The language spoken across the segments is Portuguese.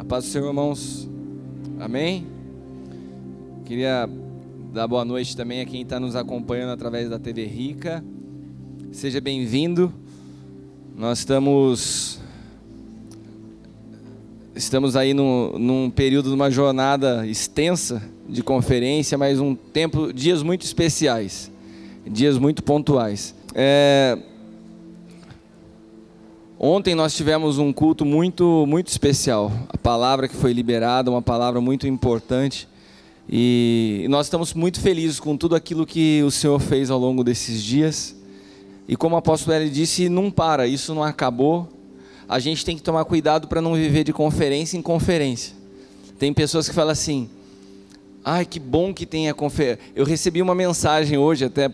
Paz do Senhor, irmãos. Amém? Queria dar boa noite também a quem está nos acompanhando através da TV Rica. Seja bem-vindo. Nós estamos aí num período de uma jornada extensa de conferência, mas dias muito especiais, dias muito pontuais. Ontem nós tivemos um culto muito especial. A palavra que foi liberada, uma palavra muito importante. E nós estamos muito felizes com tudo aquilo que o Senhor fez ao longo desses dias. E como o apóstolo Hélio disse, não para, isso não acabou. A gente tem que tomar cuidado para não viver de conferência em conferência. Tem pessoas que falam assim: ai, que bom que tem a conferência. Eu recebi uma mensagem hoje até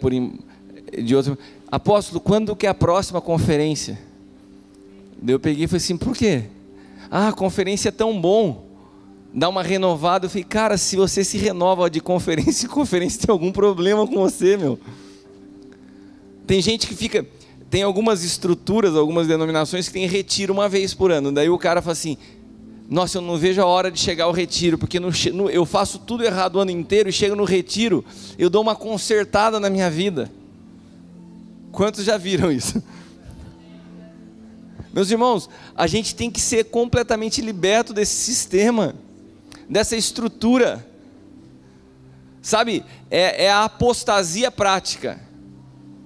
de outro: apóstolo, quando que é a próxima conferência? Eu peguei e falei assim: por quê? Ah, a conferência é tão bom, dá uma renovada. Eu falei: cara, se você se renova de conferência em conferência, tem algum problema com você, meu. Tem gente que tem algumas estruturas, algumas denominações que tem retiro uma vez por ano. Daí o cara fala assim: nossa, eu não vejo a hora de chegar ao retiro, porque eu faço tudo errado o ano inteiro e chego no retiro, eu dou uma consertada na minha vida. Quantos já viram isso? Meus irmãos, a gente tem que ser completamente liberto desse sistema, dessa estrutura. Sabe, é a apostasia prática.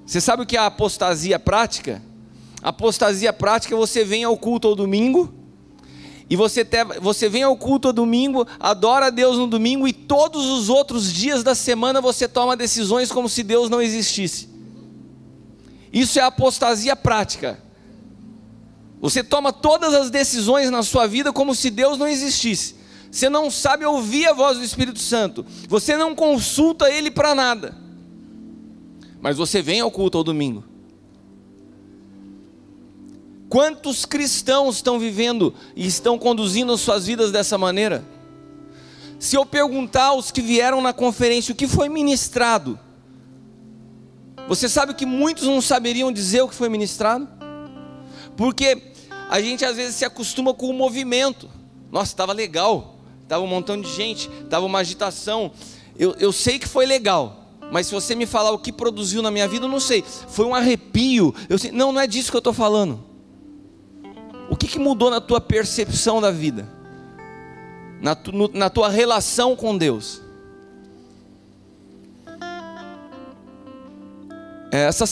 Você sabe o que é a apostasia prática? A apostasia prática é você vem ao culto ao domingo, e você vem ao culto ao domingo, adora a Deus no domingo, e todos os outros dias da semana você toma decisões como se Deus não existisse. Isso é a apostasia prática. Você toma todas as decisões na sua vida como se Deus não existisse. Você não sabe ouvir a voz do Espírito Santo. Você não consulta Ele para nada. Mas você vem ao culto ao domingo. Quantos cristãos estão vivendo e estão conduzindo as suas vidas dessa maneira? Se eu perguntar aos que vieram na conferência o que foi ministrado, você sabe que muitos não saberiam dizer o que foi ministrado? Porque a gente às vezes se acostuma com o movimento. Nossa, estava legal, estava um montão de gente, estava uma agitação. Eu sei que foi legal, mas se você me falar o que produziu na minha vida, eu não sei. Foi um arrepio. Não é disso que eu estou falando. O que mudou na tua percepção da vida? Na tua relação com Deus? Essa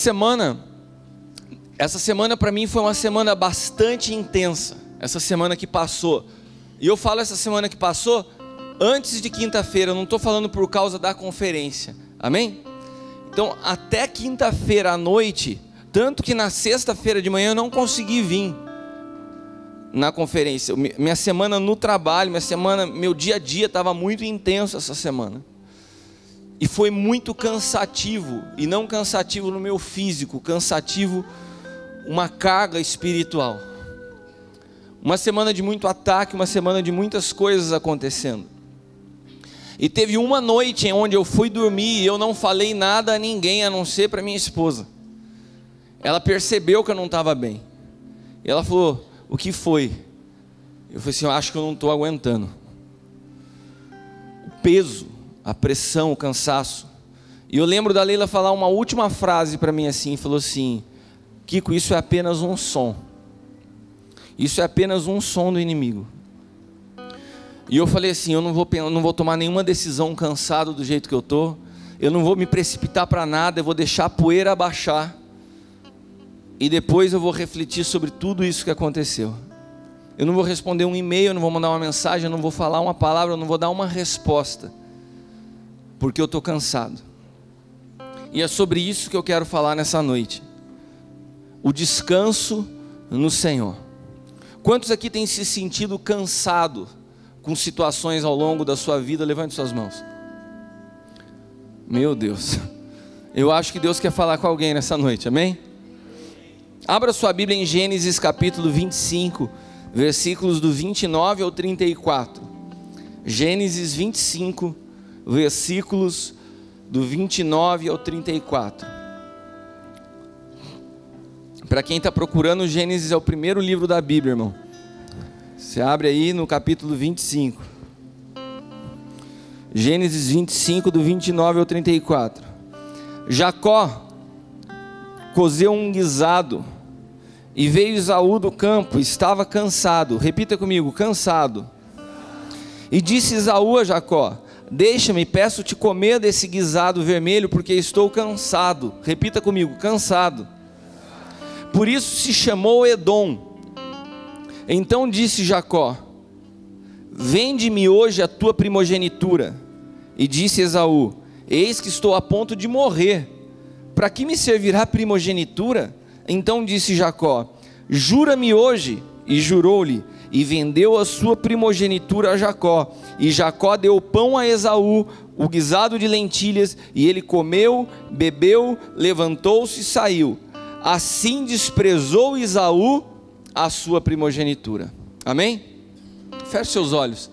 semana para mim foi uma semana bastante intensa. Essa semana que passou. E eu falo essa semana que passou antes de quinta-feira. Eu não estou falando por causa da conferência. Amém? Então até quinta-feira à noite, tanto que na sexta-feira de manhã eu não consegui vir na conferência. Minha semana no trabalho, meu dia a dia estava muito intenso essa semana. E foi muito cansativo. E não cansativo no meu físico, cansativo, uma carga espiritual. Uma semana de muito ataque, uma semana de muitas coisas acontecendo. E teve uma noite em onde eu fui dormir e eu não falei nada a ninguém, a não ser para minha esposa. Ela percebeu que eu não estava bem. E ela falou: o que foi? Eu falei assim: eu acho que eu não estou aguentando. O peso, a pressão, o cansaço. E eu lembro da Leila falar uma última frase para mim assim, falou assim: Kiko, isso é apenas um som. Isso é apenas um som do inimigo. E eu falei assim: eu não vou tomar nenhuma decisão cansado do jeito que eu estou. Eu não vou me precipitar para nada. Eu vou deixar a poeira abaixar. E depois eu vou refletir sobre tudo isso que aconteceu. Eu não vou responder um e-mail, eu não vou mandar uma mensagem, eu não vou falar uma palavra, eu não vou dar uma resposta. Porque eu estou cansado. E é sobre isso que eu quero falar nessa noite. O descanso no Senhor. Quantos aqui têm se sentido cansado com situações ao longo da sua vida? Levante suas mãos. Meu Deus, eu acho que Deus quer falar com alguém nessa noite, amém? Abra sua Bíblia em Gênesis capítulo 25, versículos do 29 ao 34. Gênesis 25, versículos do 29 ao 34. Para quem está procurando, Gênesis é o primeiro livro da Bíblia, irmão. Você abre aí no capítulo 25. Gênesis 25, do 29 ao 34. Jacó cozeu um guisado, e veio Esaú do campo, estava cansado. Repita comigo, cansado. E disse Esaú a Jacó: deixa-me, peço-te comer desse guisado vermelho, porque estou cansado. Repita comigo, cansado. Por isso se chamou Edom. Então disse Jacó: vende-me hoje a tua primogenitura. E disse Esaú: eis que estou a ponto de morrer, para que me servirá a primogenitura? Então disse Jacó: jura-me hoje. E jurou-lhe, e vendeu a sua primogenitura a Jacó. E Jacó deu pão a Esaú, o guisado de lentilhas, e ele comeu, bebeu, levantou-se e saiu. Assim desprezou Esaú a sua primogenitura. Amém? Feche seus olhos.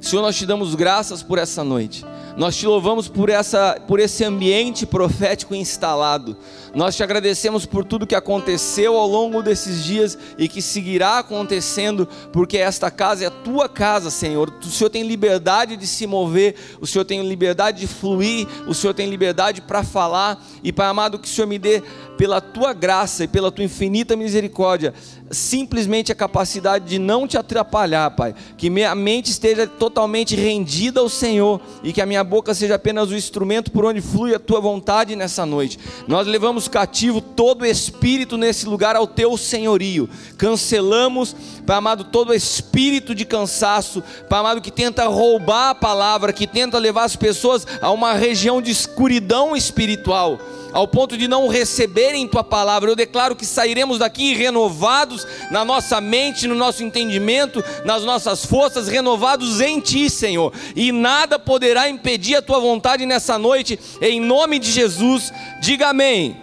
Senhor, nós te damos graças por essa noite. Nós te louvamos por esse ambiente profético instalado. Nós te agradecemos por tudo que aconteceu ao longo desses dias e que seguirá acontecendo, porque esta casa é a tua casa, Senhor. O Senhor tem liberdade de se mover, o Senhor tem liberdade de fluir, o Senhor tem liberdade para falar. E Pai amado, que o Senhor me dê, pela tua graça e pela tua infinita misericórdia, simplesmente a capacidade de não te atrapalhar, Pai. Que minha mente esteja totalmente rendida ao Senhor e que a minha boca seja apenas o instrumento por onde flui a tua vontade nessa noite. Nós levamos cativo todo espírito nesse lugar ao teu senhorio. Cancelamos, Pai amado, todo espírito de cansaço, Pai amado, que tenta roubar a palavra, que tenta levar as pessoas a uma região de escuridão espiritual, ao ponto de não receberem tua palavra. Eu declaro que sairemos daqui renovados na nossa mente, no nosso entendimento, nas nossas forças, renovados em ti, Senhor, e nada poderá impedir a tua vontade nessa noite, em nome de Jesus. Diga amém.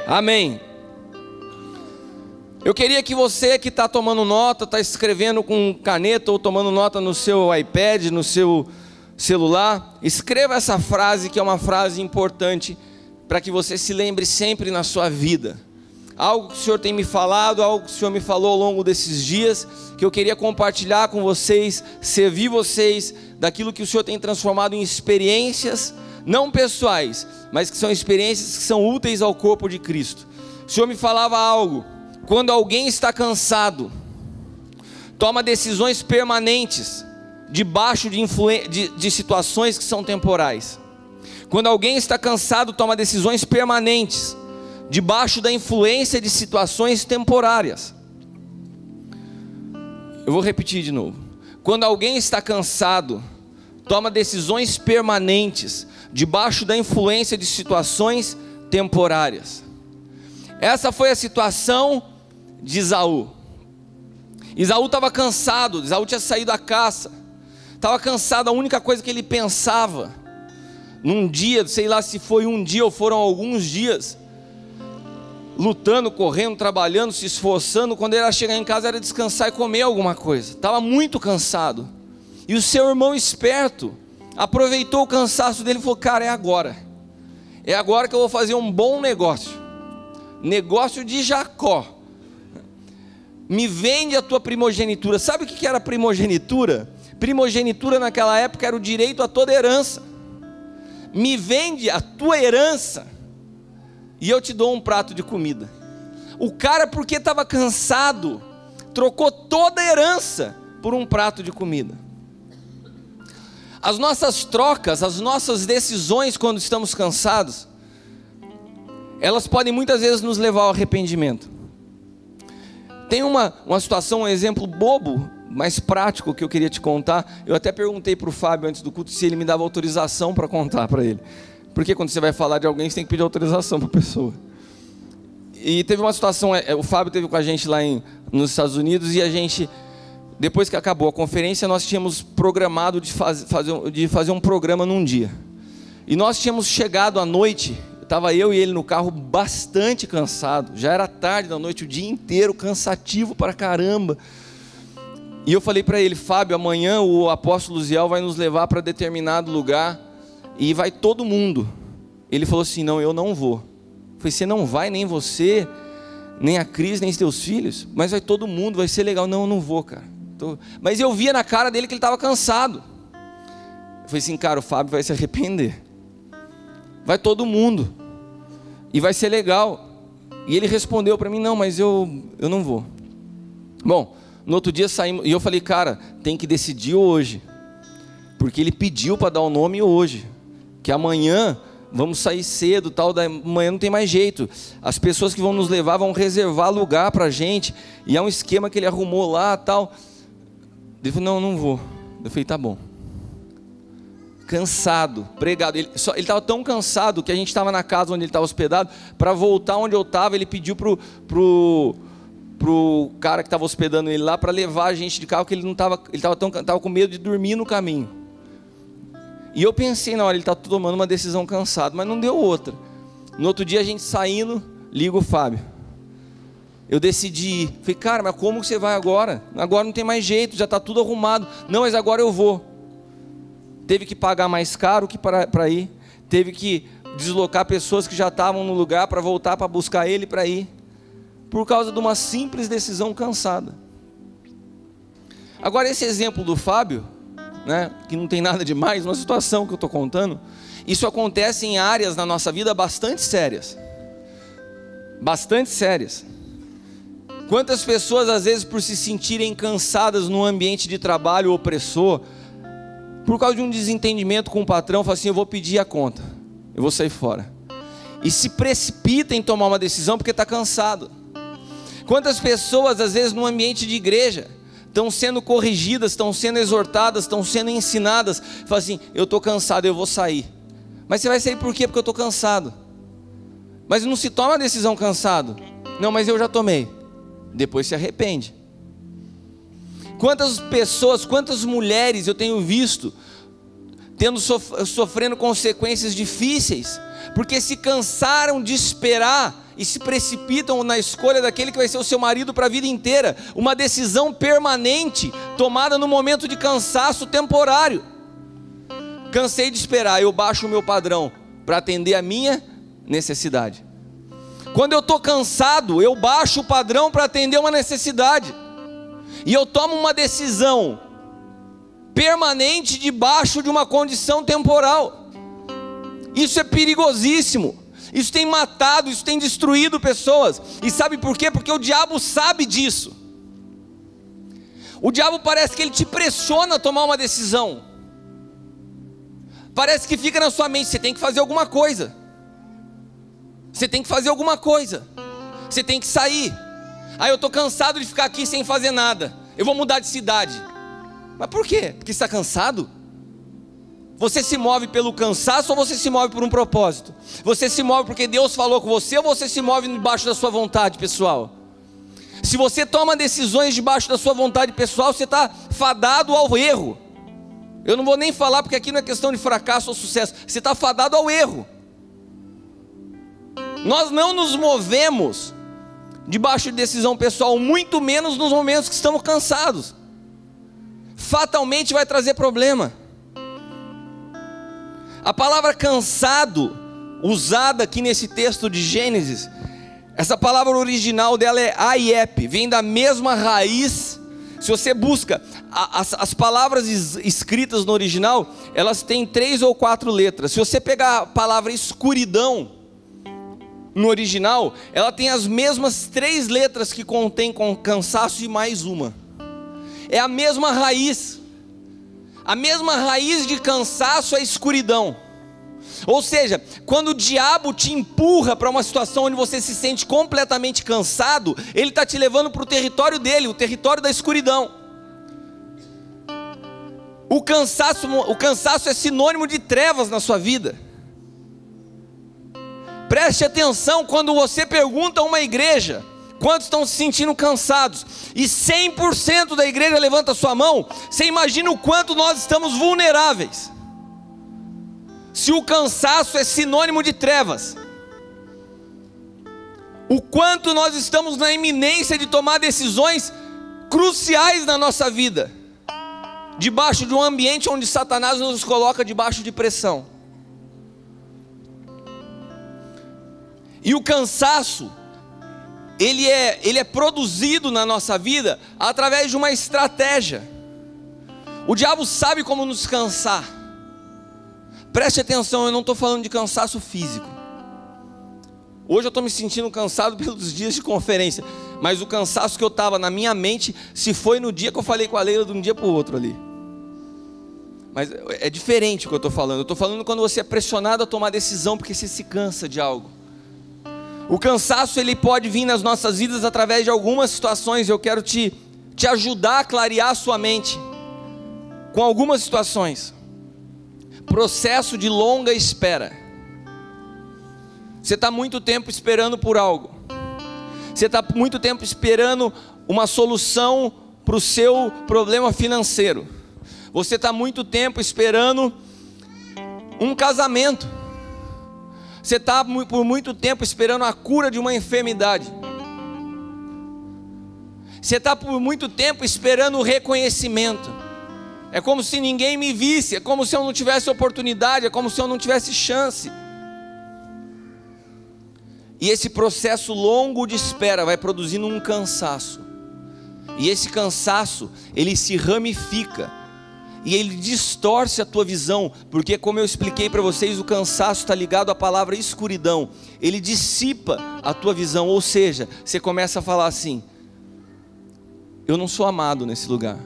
Amém. Eu queria que você que está tomando nota, está escrevendo com caneta ou tomando nota no seu iPad, no seu celular, escreva essa frase, que é uma frase importante, para que você se lembre sempre na sua vida. Algo que o Senhor tem me falado, algo que o Senhor me falou ao longo desses dias, que eu queria compartilhar com vocês, servir vocês daquilo que o Senhor tem transformado em experiências, não pessoais, mas que são experiências que são úteis ao corpo de Cristo. O Senhor me falava algo: quando alguém está cansado, toma decisões permanentes, debaixo de situações que são temporais. Quando alguém está cansado, toma decisões permanentes, debaixo da influência de situações temporárias. Eu vou repetir de novo. Quando alguém está cansado, toma decisões permanentes, debaixo da influência de situações temporárias. Essa foi a situação de Esaú. Esaú estava cansado, Esaú tinha saído da caça, estava cansado. A única coisa que ele pensava, num dia, sei lá se foi um dia ou foram alguns dias, lutando, correndo, trabalhando, se esforçando, quando ele ia chegar em casa era descansar e comer alguma coisa. Estava muito cansado. E o seu irmão esperto aproveitou o cansaço dele e falou: cara, é agora que eu vou fazer um bom negócio de Jacó. Me vende a tua primogenitura. Sabe o que era primogenitura? Primogenitura naquela época era o direito a toda herança. Me vende a tua herança e eu te dou um prato de comida. O cara, porque estava cansado, trocou toda a herança por um prato de comida. As nossas trocas, as nossas decisões quando estamos cansados, elas podem muitas vezes nos levar ao arrependimento. Tem uma situação, um exemplo bobo, mais prático, que eu queria te contar. Eu até perguntei para o Fábio antes do culto se ele me dava autorização para contar para ele, porque quando você vai falar de alguém, você tem que pedir autorização para a pessoa. E teve uma situação, o Fábio esteve com a gente lá nos Estados Unidos, e a gente, depois que acabou a conferência, nós tínhamos programado de fazer um programa num dia, e nós tínhamos chegado à noite. Estava eu e ele no carro bastante cansado, já era tarde da noite, o dia inteiro, cansativo para caramba. E eu falei para ele: Fábio, amanhã o apóstolo Ziel vai nos levar para determinado lugar, e vai todo mundo. Ele falou assim: não, eu não vou. Eu falei: você não vai, nem você, nem a Cris, nem os teus filhos? Mas vai todo mundo, vai ser legal. Não, eu não vou, cara. Mas eu via na cara dele que ele estava cansado. Eu falei assim, cara, o Fábio vai se arrepender. Vai todo mundo. E vai ser legal. E ele respondeu para mim, não, mas eu não vou. Bom, no outro dia saímos, e eu falei, cara, tem que decidir hoje. Porque ele pediu para dar o nome hoje. Que amanhã vamos sair cedo, tal, amanhã não tem mais jeito. As pessoas que vão nos levar vão reservar lugar para a gente. E é um esquema que ele arrumou lá, tal. Ele falou, não vou. Eu falei, tá bom. Cansado, pregado. Ele estava tão cansado que a gente estava na casa onde ele estava hospedado. Para voltar onde eu estava, ele pediu pro cara que estava hospedando ele lá para levar a gente de carro, que ele estava com medo de dormir no caminho. E eu pensei na hora, ele está tomando uma decisão cansado, mas não deu outra. No outro dia a gente saindo, liga o Fábio. Eu decidi ir. Falei, cara, mas como você vai agora? Agora não tem mais jeito, já está tudo arrumado. Não, mas agora eu vou. Teve que pagar mais caro que para ir. Teve que deslocar pessoas que já estavam no lugar para voltar para buscar ele para ir. Por causa de uma simples decisão cansada. Agora esse exemplo do Fábio, né, que não tem nada demais, uma situação que eu estou contando, isso acontece em áreas na nossa vida bastante sérias. Bastante sérias. Quantas pessoas às vezes por se sentirem cansadas num ambiente de trabalho opressor, por causa de um desentendimento com o patrão, falam assim, eu vou pedir a conta, eu vou sair fora. E se precipita em tomar uma decisão porque está cansado. Quantas pessoas às vezes num ambiente de igreja, estão sendo corrigidas, estão sendo exortadas, estão sendo ensinadas, falam assim, eu estou cansado, eu vou sair. Mas você vai sair por quê? Porque eu estou cansado. Mas não se toma a decisão cansado. Não, mas eu já tomei. Depois se arrepende. Quantas pessoas, quantas mulheres eu tenho visto sofrendo consequências difíceis, porque se cansaram de esperar e se precipitam na escolha daquele que vai ser o seu marido para a vida inteira. Uma decisão permanente, tomada no momento de cansaço temporário. Cansei de esperar, eu baixo o meu padrão para atender a minha necessidade. Quando eu estou cansado, eu baixo o padrão para atender uma necessidade. E eu tomo uma decisão permanente debaixo de uma condição temporal. Isso é perigosíssimo. Isso tem matado, isso tem destruído pessoas. E sabe por quê? Porque o diabo sabe disso. O diabo parece que ele te pressiona a tomar uma decisão. Parece que fica na sua mente, você tem que fazer alguma coisa. Você tem que fazer alguma coisa. Você tem que sair. Eu estou cansado de ficar aqui sem fazer nada. Eu vou mudar de cidade. Mas por quê? Porque está cansado? Você se move pelo cansaço ou você se move por um propósito? Você se move porque Deus falou com você ou você se move debaixo da sua vontade pessoal? Se você toma decisões debaixo da sua vontade pessoal, você está fadado ao erro. Eu não vou nem falar porque aqui não é questão de fracasso ou sucesso. Você está fadado ao erro. Nós não nos movemos debaixo de decisão pessoal, muito menos nos momentos que estamos cansados. Fatalmente vai trazer problema. A palavra cansado, usada aqui nesse texto de Gênesis, essa palavra original dela é aiep, vem da mesma raiz. Se você busca as palavras escritas no original, elas têm 3 ou 4 letras. Se você pegar a palavra escuridão no original, ela tem as mesmas 3 letras que contém com cansaço e mais uma. É a mesma raiz. A mesma raiz de cansaço é escuridão. Ou seja, quando o diabo te empurra para uma situação onde você se sente completamente cansado, ele está te levando para o território dele, o território da escuridão. O cansaço é sinônimo de trevas na sua vida. Preste atenção quando você pergunta a uma igreja quantos estão se sentindo cansados, e 100% da igreja levanta a sua mão. Você imagina o quanto nós estamos vulneráveis. Se o cansaço é sinônimo de trevas, o quanto nós estamos na iminência de tomar decisões cruciais na nossa vida, debaixo de um ambiente onde Satanás nos coloca debaixo de pressão. E o cansaço ele é produzido na nossa vida através de uma estratégia. O diabo sabe como nos cansar. Preste atenção, eu não estou falando de cansaço físico. Hoje eu estou me sentindo cansado pelos dias de conferência, mas o cansaço que eu estava na minha mente, se foi no dia que eu falei com a Leila de um dia para o outro ali. Mas é diferente o que eu estou falando. Eu estou falando quando você é pressionado a tomar decisão porque você se cansa de algo. O cansaço, ele pode vir nas nossas vidas através de algumas situações. Eu quero te ajudar a clarear a sua mente com algumas situações. Processo de longa espera. Você está muito tempo esperando por algo. Você está muito tempo esperando uma solução para o seu problema financeiro. Você está muito tempo esperando um casamento. Você está por muito tempo esperando a cura de uma enfermidade. Você está por muito tempo esperando o reconhecimento. É como se ninguém me visse, é como se eu não tivesse oportunidade, é como se eu não tivesse chance. E esse processo longo de espera vai produzindo um cansaço. E esse cansaço, ele se ramifica. E ele distorce a tua visão, porque como eu expliquei para vocês, o cansaço está ligado à palavra escuridão. Ele dissipa a tua visão, ou seja, você começa a falar assim: eu não sou amado nesse lugar,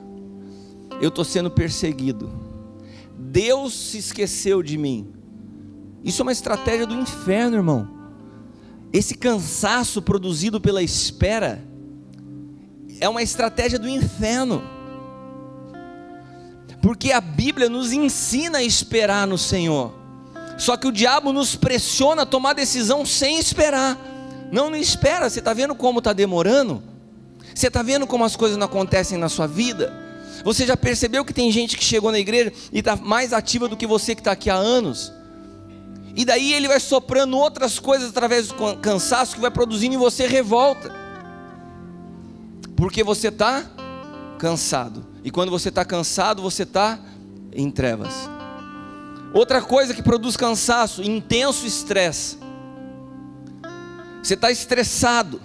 eu estou sendo perseguido, Deus se esqueceu de mim. Isso é uma estratégia do inferno, irmão. Esse cansaço produzido pela espera é uma estratégia do inferno. Porque a Bíblia nos ensina a esperar no Senhor. Só que o diabo nos pressiona a tomar decisão sem esperar. Não espera, você está vendo como está demorando? Você está vendo como as coisas não acontecem na sua vida? Você já percebeu que tem gente que chegou na igreja e está mais ativa do que você que está aqui há anos? E daí ele vai soprando outras coisas através do cansaço que vai produzindo em você revolta. Porque você está cansado. E quando você está cansado, você está em trevas. Outra coisa que produz cansaço: intenso estresse. Você está estressado.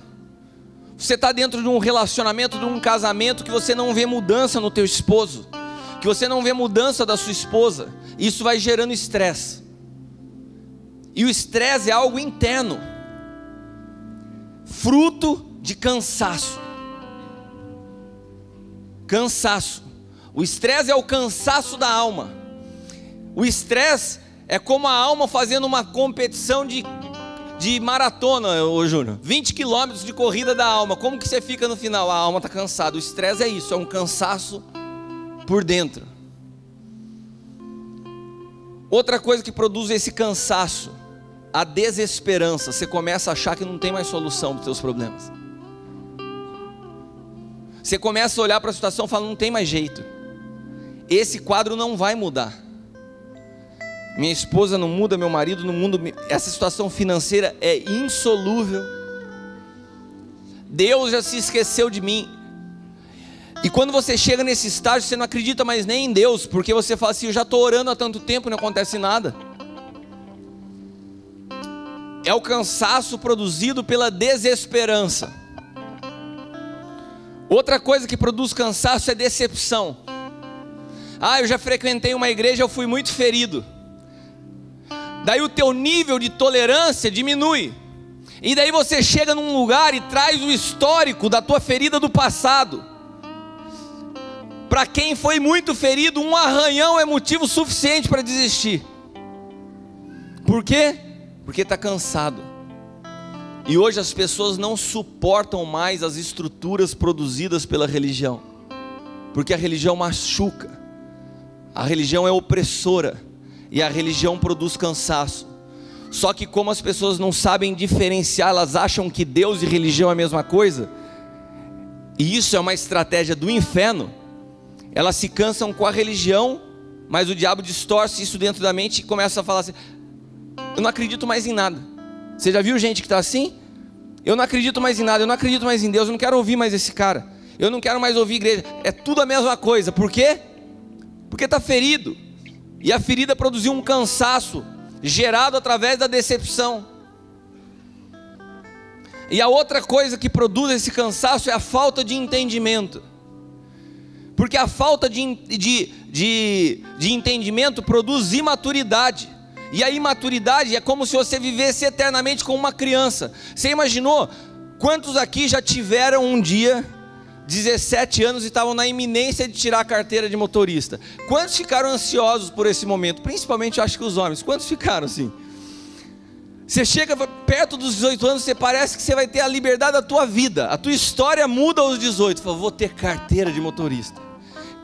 Você está dentro de um relacionamento, de um casamento, que você não vê mudança no teu esposo, que você não vê mudança da sua esposa. Isso vai gerando estresse. E o estresse é algo interno, fruto de cansaço. Cansaço. O estresse é o cansaço da alma. O estresse é como a alma fazendo uma competição de maratona, ô Júnior. 20 quilômetros de corrida da alma. Como que você fica no final? A alma está cansada. O estresse é isso, é um cansaço por dentro. Outra coisa que produz esse cansaço: a desesperança. Você começa a achar que não tem mais solução para os seus problemas. Você começa a olhar para a situação e fala: não tem mais jeito, esse quadro não vai mudar. Minha esposa não muda, meu marido não muda, essa situação financeira é insolúvel. Deus já se esqueceu de mim. E quando você chega nesse estágio, você não acredita mais nem em Deus, porque você fala assim: eu já estou orando há tanto tempo e não acontece nada. É o cansaço produzido pela desesperança. Outra coisa que produz cansaço é decepção. Eu já frequentei uma igreja, eu fui muito ferido. Daí o teu nível de tolerância diminui. E daí você chega num lugar e traz o histórico da tua ferida do passado. Para quem foi muito ferido, um arranhão é motivo suficiente para desistir. Por quê? Porque está cansado. E hoje as pessoas não suportam mais as estruturas produzidas pela religião, porque a religião machuca, a religião é opressora, e a religião produz cansaço. Só que como as pessoas não sabem diferenciar, elas acham que Deus e religião é a mesma coisa, e isso é uma estratégia do inferno. Elas se cansam com a religião, mas o diabo distorce isso dentro da mente e começa a falar assim: eu não acredito mais em nada. Você já viu gente que está assim? Eu não acredito mais em nada, eu não acredito mais em Deus, eu não quero ouvir mais esse cara, eu não quero mais ouvir igreja. É tudo a mesma coisa. Por quê? Porque está ferido. E a ferida produziu um cansaço gerado através da decepção. E a outra coisa que produz esse cansaço é a falta de entendimento. Porque a falta de entendimento produz imaturidade. E a imaturidade é como se você vivesse eternamente como uma criança. Você imaginou quantos aqui já tiveram um dia 17 anos e estavam na iminência de tirar a carteira de motorista? Quantos ficaram ansiosos por esse momento? Principalmente eu acho que os homens. Quantos ficaram assim? Você chega perto dos 18 anos, você parece que você vai ter a liberdade da tua vida. A tua história muda aos 18. Fala, vou ter carteira de motorista.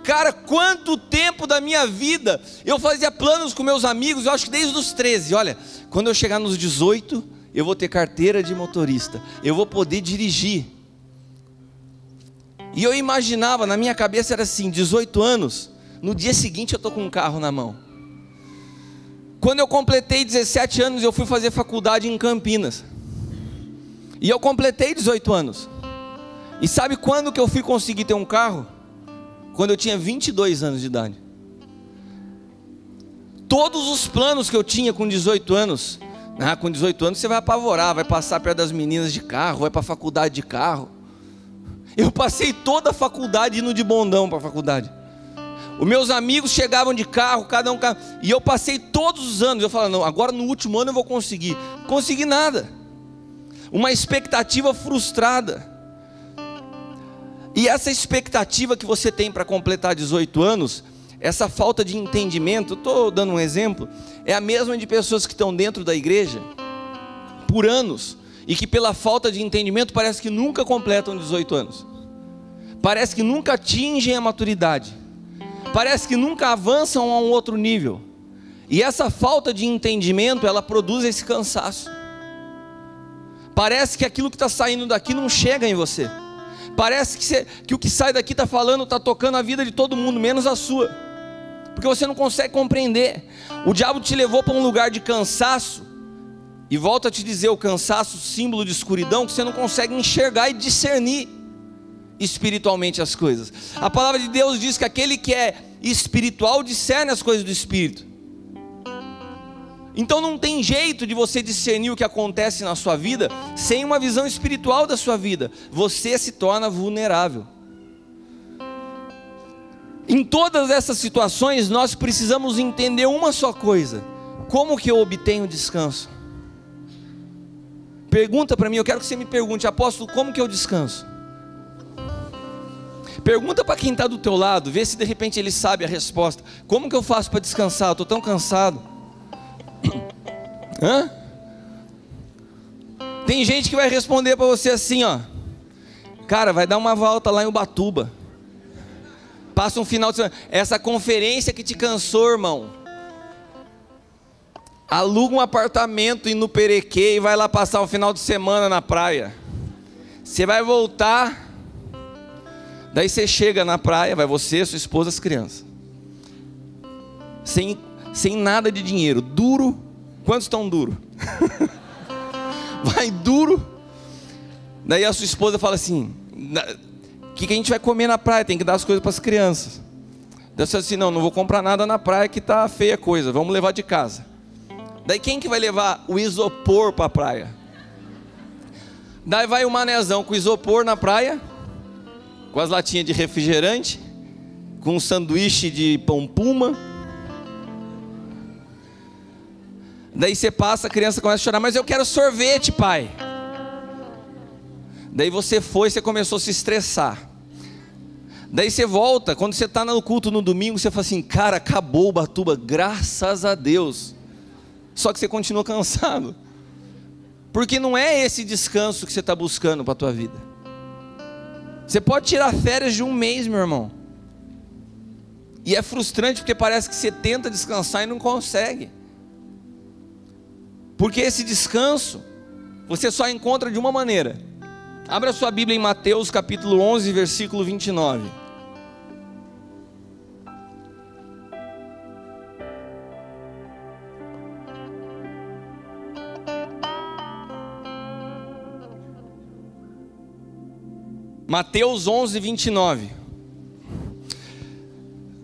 Cara, quanto tempo da minha vida eu fazia planos com meus amigos, eu acho que desde os 13. Olha, quando eu chegar nos 18, eu vou ter carteira de motorista. Eu vou poder dirigir. E eu imaginava, na minha cabeça era assim, 18 anos, no dia seguinte eu estou com um carro na mão. Quando eu completei 17 anos, eu fui fazer faculdade em Campinas. E eu completei 18 anos. E sabe quando que eu fui conseguir ter um carro? Quando eu tinha 22 anos de idade. Todos os planos que eu tinha com 18 anos, com 18 anos você vai apavorar, vai passar perto das meninas de carro, vai para a faculdade de carro. Eu passei toda a faculdade indo de bondão para a faculdade. Os meus amigos chegavam de carro, cada um carro, e eu passei todos os anos, eu falava, não, agora no último ano eu vou conseguir. Consegui nada. Uma expectativa frustrada. E essa expectativa que você tem para completar 18 anos, essa falta de entendimento, estou dando um exemplo, é a mesma de pessoas que estão dentro da igreja por anos, e que pela falta de entendimento parece que nunca completam 18 anos, parece que nunca atingem a maturidade, parece que nunca avançam a um outro nível, e essa falta de entendimento, ela produz esse cansaço. Parece que aquilo que está saindo daqui não chega em você. Parece que o que sai daqui está falando, está tocando a vida de todo mundo, menos a sua. Porque você não consegue compreender. O diabo te levou para um lugar de cansaço. E volta a te dizer, o cansaço, símbolo de escuridão, que você não consegue enxergar e discernir espiritualmente as coisas. A palavra de Deus diz que aquele que é espiritual discerne as coisas do Espírito. Então não tem jeito de você discernir o que acontece na sua vida sem uma visão espiritual da sua vida. Você se torna vulnerável. Em todas essas situações nós precisamos entender uma só coisa: como que eu obtenho descanso? Pergunta para mim, eu quero que você me pergunte, apóstolo, como que eu descanso? Pergunta para quem está do teu lado, vê se de repente ele sabe a resposta. Como que eu faço para descansar? Eu estou tão cansado. Hã? Tem gente que vai responder para você assim, ó: cara, vai dar uma volta lá em Ubatuba, passa um final de semana. Essa conferência que te cansou, irmão, aluga um apartamento e no Perequê e vai lá passar um final de semana na praia. Você vai voltar, daí você chega na praia, vai você, sua esposa, as crianças, sem nada de dinheiro, duro. Quantos estão duro? Vai duro. Daí a sua esposa fala assim: o que a gente vai comer na praia? Tem que dar as coisas para as crianças. Daí você fala assim: não vou comprar nada na praia que tá feia a coisa, vamos levar de casa. Daí quem que vai levar o isopor para a praia? Daí vai o manezão com isopor na praia, com as latinhas de refrigerante, com um sanduíche de pão puma. Daí você passa, a criança começa a chorar: mas eu quero sorvete, pai. Daí você começou a se estressar. Daí você volta, quando você está no culto no domingo, você fala assim: cara, acabou o Ubatuba, graças a Deus. Só que você continua cansado, porque não é esse descanso que você está buscando para a tua vida. Você pode tirar férias de um mês, meu irmão, e é frustrante porque parece que você tenta descansar e não consegue. Porque esse descanso você só encontra de uma maneira. Abra sua Bíblia em Mateus capítulo 11, versículo 29. Mateus 11, 29.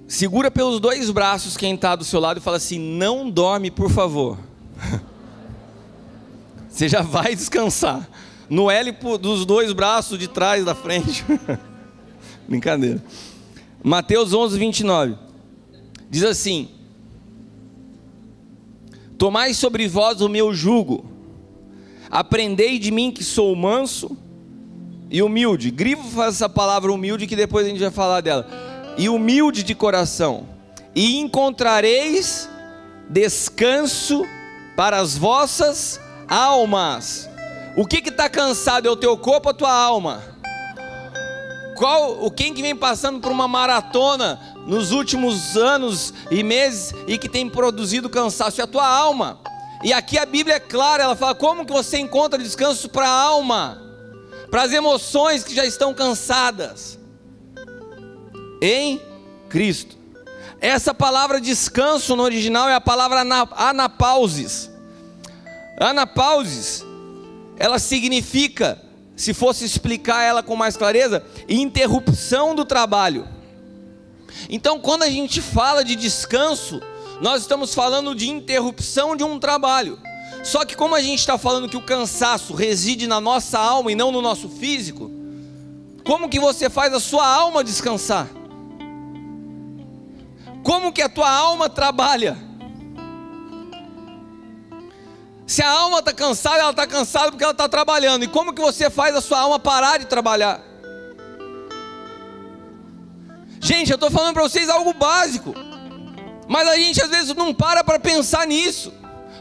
Segura pelos dois braços quem está do seu lado e fala assim: não dorme, por favor. Você já vai descansar. no L dos dois braços de trás da frente. Brincadeira. Mateus 11, 29. Diz assim: tomai sobre vós o meu jugo, aprendei de mim que sou manso e humilde. Grifo essa palavra humilde que depois a gente vai falar dela. E humilde de coração, e encontrareis descanso para as vossas almas. O que está cansado? É o teu corpo ou a tua alma? Quem que vem passando por uma maratona nos últimos anos e meses e que tem produzido cansaço? É a tua alma. E aqui a Bíblia é clara, ela fala como que você encontra descanso para a alma, para as emoções que já estão cansadas, em Cristo. Essa palavra descanso no original é a palavra anapausis. Anapausis, ela significa, se fosse explicar ela com mais clareza, interrupção do trabalho. Então quando a gente fala de descanso, nós estamos falando de interrupção de um trabalho. Só que como a gente está falando que o cansaço reside na nossa alma e não no nosso físico, como que você faz a sua alma descansar? Como que a tua alma trabalha? Se a alma está cansada, ela está cansada porque ela está trabalhando. E como que você faz a sua alma parar de trabalhar? Gente, eu estou falando para vocês algo básico, mas a gente às vezes não para pensar nisso.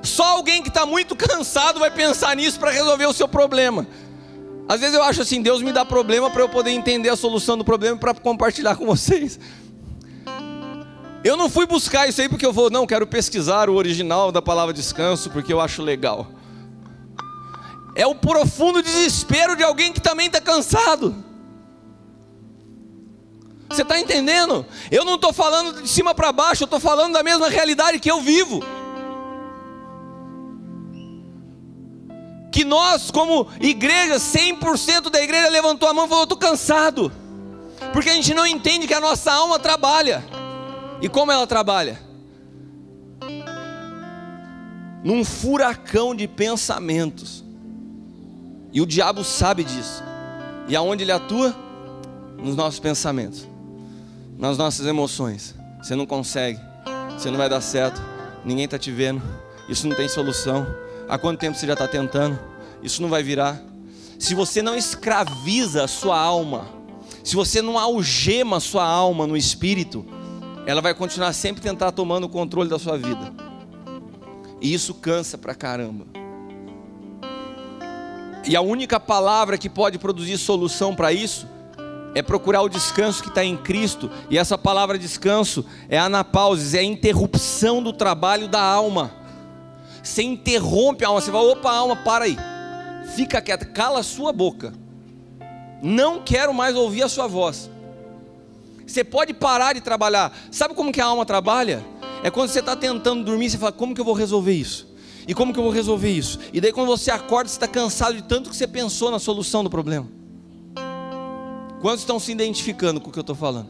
Só alguém que está muito cansado vai pensar nisso para resolver o seu problema. Às vezes eu acho assim, Deus me dá problema para eu poder entender a solução do problema e para compartilhar com vocês. Eu não fui buscar isso aí porque eu quero pesquisar o original da palavra descanso porque eu acho legal. É o profundo desespero de alguém que também está cansado. Você está entendendo? Eu não estou falando de cima para baixo, eu estou falando da mesma realidade que eu vivo. Que nós, como igreja, 100% da igreja levantou a mão e falou: eu estou cansado. Porque a gente não entende que a nossa alma trabalha. E como ela trabalha? Num furacão de pensamentos. E o diabo sabe disso. E aonde ele atua? Nos nossos pensamentos, nas nossas emoções. Você não consegue, você não vai dar certo, ninguém está te vendo, isso não tem solução. Há quanto tempo você já está tentando? Isso não vai virar. Se você não escraviza a sua alma, se você não algema a sua alma no espírito, ela vai continuar sempre tentar tomando o controle da sua vida. E isso cansa pra caramba. E a única palavra que pode produzir solução para isso é procurar o descanso que está em Cristo. E essa palavra descanso é anapausis, é a interrupção do trabalho da alma. Você interrompe a alma, você fala: opa, alma, para aí, fica quieta, cala a sua boca, não quero mais ouvir a sua voz. Você pode parar de trabalhar. Sabe como que a alma trabalha? É quando você está tentando dormir, você fala: como que eu vou resolver isso? E como que eu vou resolver isso? E daí quando você acorda, você está cansado de tanto que você pensou na solução do problema. Quantos estão se identificando com o que eu estou falando?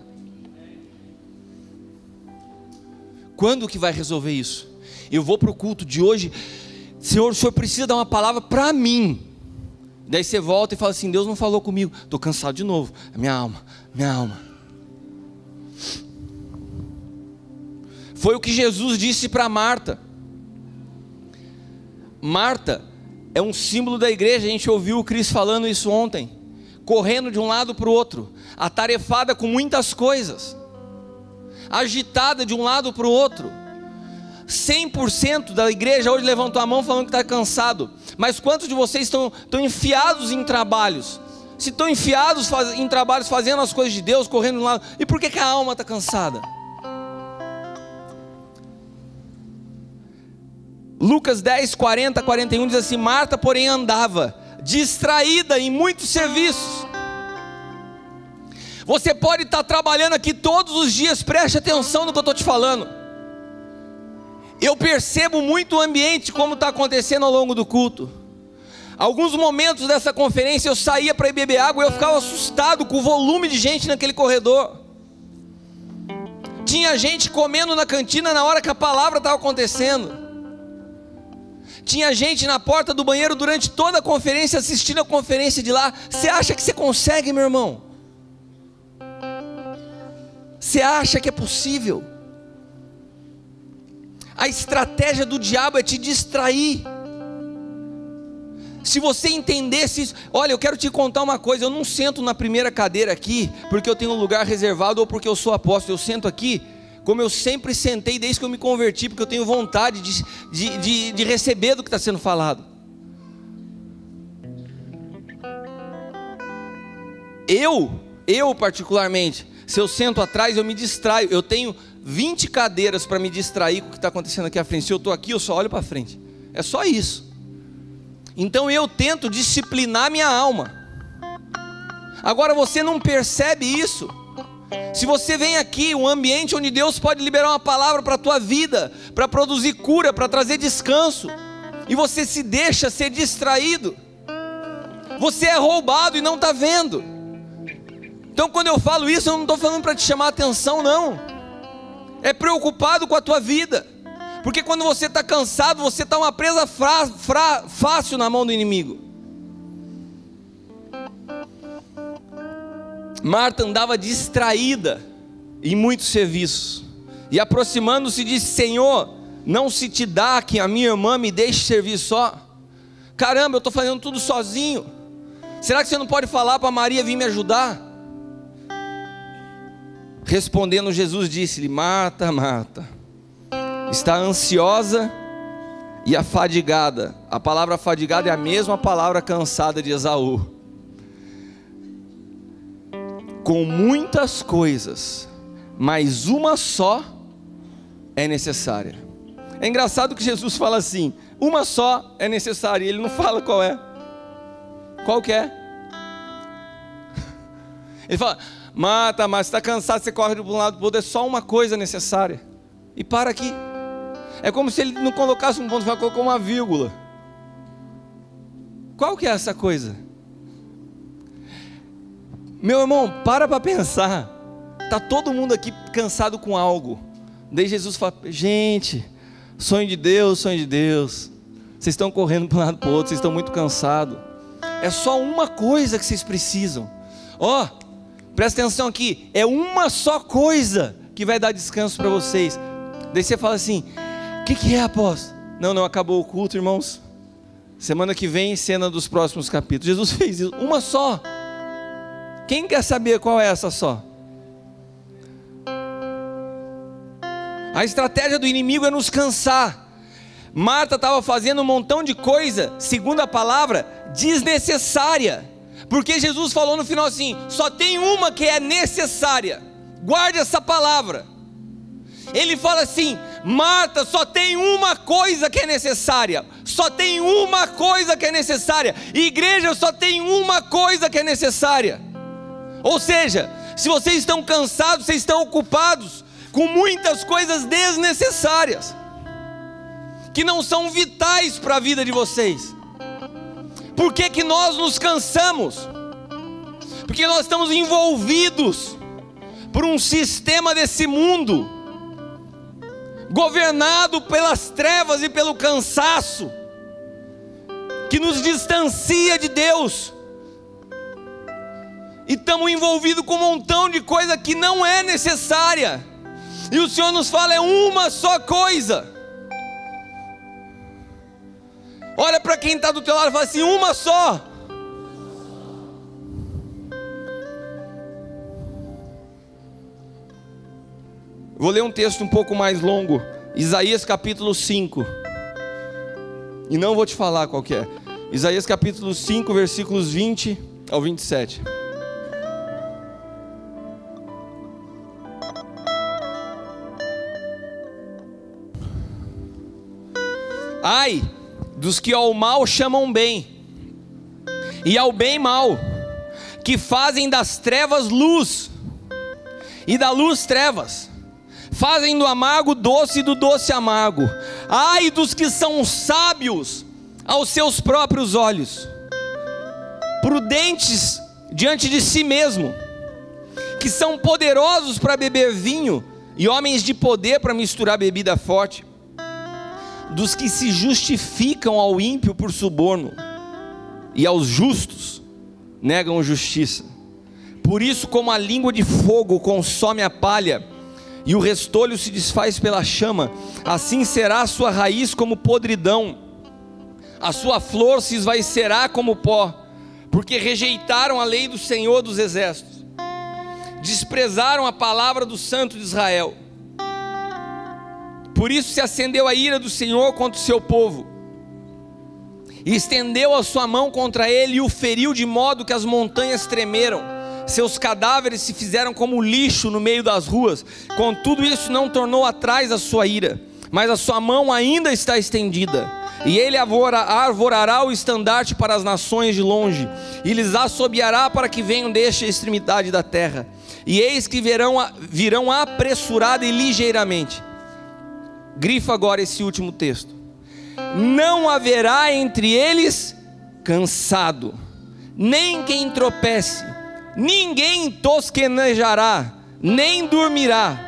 Quando que vai resolver isso? Eu vou para o culto de hoje: Senhor, o Senhor precisa dar uma palavra para mim. Daí você volta e fala assim: Deus não falou comigo, estou cansado de novo. Minha alma. Foi o que Jesus disse para Marta. Marta é um símbolo da igreja. A gente ouviu o Cris falando isso ontem. Correndo de um lado para o outro, atarefada com muitas coisas, agitada de um lado para o outro. 100% da igreja hoje levantou a mão falando que está cansado. Mas quantos de vocês estão enfiados em trabalhos? Se estão enfiados em trabalhos, fazendo as coisas de Deus, correndo de um lado, e por que a alma está cansada? Lucas 10, 40, 41 diz assim: Marta, porém, andava distraída em muitos serviços. Você pode estar trabalhando aqui todos os dias, preste atenção no que eu estou te falando. Eu percebo muito o ambiente, como está acontecendo ao longo do culto. Alguns momentos dessa conferência eu saía para ir beber água e eu ficava assustado com o volume de gente naquele corredor. Tinha gente comendo na cantina na hora que a palavra estava acontecendo. Tinha gente na porta do banheiro durante toda a conferência, assistindo a conferência de lá. Você acha que você consegue, meu irmão? Você acha que é possível? A estratégia do diabo é te distrair. Se você entendesse isso, olha, eu quero te contar uma coisa, eu não sento na primeira cadeira aqui, porque eu tenho um lugar reservado ou porque eu sou apóstolo, eu sento aqui, como eu sempre sentei desde que eu me converti, porque eu tenho vontade de receber do que está sendo falado. Eu particularmente, se eu sento atrás, eu me distraio, eu tenho 20 cadeiras para me distrair com o que está acontecendo aqui à frente. Se eu estou aqui, eu só olho para frente, é só isso. Então eu tento disciplinar minha alma. Agora você não percebe isso. Se você vem aqui, um ambiente onde Deus pode liberar uma palavra para a tua vida, para produzir cura, para trazer descanso, e você se deixa ser distraído, você é roubado e não está vendo. Então quando eu falo isso, eu não estou falando para te chamar a atenção, não. É preocupado com a tua vida. Porque quando você está cansado, você está uma presa fácil na mão do inimigo. Marta andava distraída em muitos serviços, e aproximando-se disse: Senhor, não se te dá que a minha irmã me deixe servir só? Caramba, eu estou fazendo tudo sozinho. Será que você não pode falar para Maria vir me ajudar? Respondendo, Jesus disse-lhe: Marta, Marta, está ansiosa e afadigada. A palavra afadigada é a mesma palavra cansada de Esaú. Com muitas coisas, mas uma só é necessária. É engraçado que Jesus fala assim: uma só é necessária. Ele não fala qual é. Qual que é? Ele fala: Marta, mas você está cansado, você corre de um lado para o outro. É só uma coisa necessária. E para aqui. É como se ele não colocasse um ponto, colocou uma vírgula. Qual que é essa coisa? Meu irmão, para pensar. Está todo mundo aqui cansado com algo. Daí Jesus fala: gente, sonho de Deus, sonho de Deus. Vocês estão correndo para um lado para o outro, vocês estão muito cansados. É só uma coisa que vocês precisam. Ó, presta atenção aqui. É uma só coisa que vai dar descanso para vocês. Daí você fala assim: o que é, apóstolo? Não, acabou o culto, irmãos. Semana que vem, cena dos próximos capítulos. Jesus fez isso, uma só. Quem quer saber qual é essa só? A estratégia do inimigo é nos cansar. Marta estava fazendo um montão de coisa, segundo a palavra, desnecessária. Porque Jesus falou no final assim: só tem uma que é necessária. Guarde essa palavra. Ele fala assim: Marta, só tem uma coisa que é necessária. Só tem uma coisa que é necessária. Igreja, só tem uma coisa que é necessária. Ou seja, se vocês estão cansados, vocês estão ocupados com muitas coisas desnecessárias, que não são vitais para a vida de vocês. Por que nós nos cansamos? Porque nós estamos envolvidos por um sistema desse mundo, governado pelas trevas e pelo cansaço, que nos distancia de Deus. E estamos envolvidos com um montão de coisa que não é necessária. E o Senhor nos fala: é uma só coisa. Olha para quem está do teu lado e fala assim: uma só. Vou ler um texto um pouco mais longo, Isaías capítulo 5. E não vou te falar qual que é. Isaías capítulo 5, versículos 20 ao 27. Ai dos que ao mal chamam bem, e ao bem mal, que fazem das trevas luz, e da luz trevas, fazem do amargo doce e do doce amargo. Ai dos que são sábios aos seus próprios olhos, prudentes diante de si mesmo, que são poderosos para beber vinho, e homens de poder para misturar bebida forte. dos que se justificam ao ímpio por suborno, e aos justos negam justiça. Por isso, como a língua de fogo consome a palha, e o restolho se desfaz pela chama, assim será a sua raiz como podridão, a sua flor se esvaicerá como pó, porque rejeitaram a lei do Senhor dos Exércitos, desprezaram a palavra do Santo de Israel. Por isso se acendeu a ira do Senhor contra o seu povo, e estendeu a sua mão contra ele, e o feriu de modo que as montanhas tremeram. Seus cadáveres se fizeram como lixo no meio das ruas. Contudo, isso não tornou atrás a sua ira, mas a sua mão ainda está estendida, e ele arvorará o estandarte para as nações de longe, e lhes assobiará para que venham desta extremidade da terra. E eis que virão apressurada e ligeiramente. Grifa agora esse último texto. Não haverá entre eles cansado, nem quem tropece, ninguém tosquenejará, nem dormirá.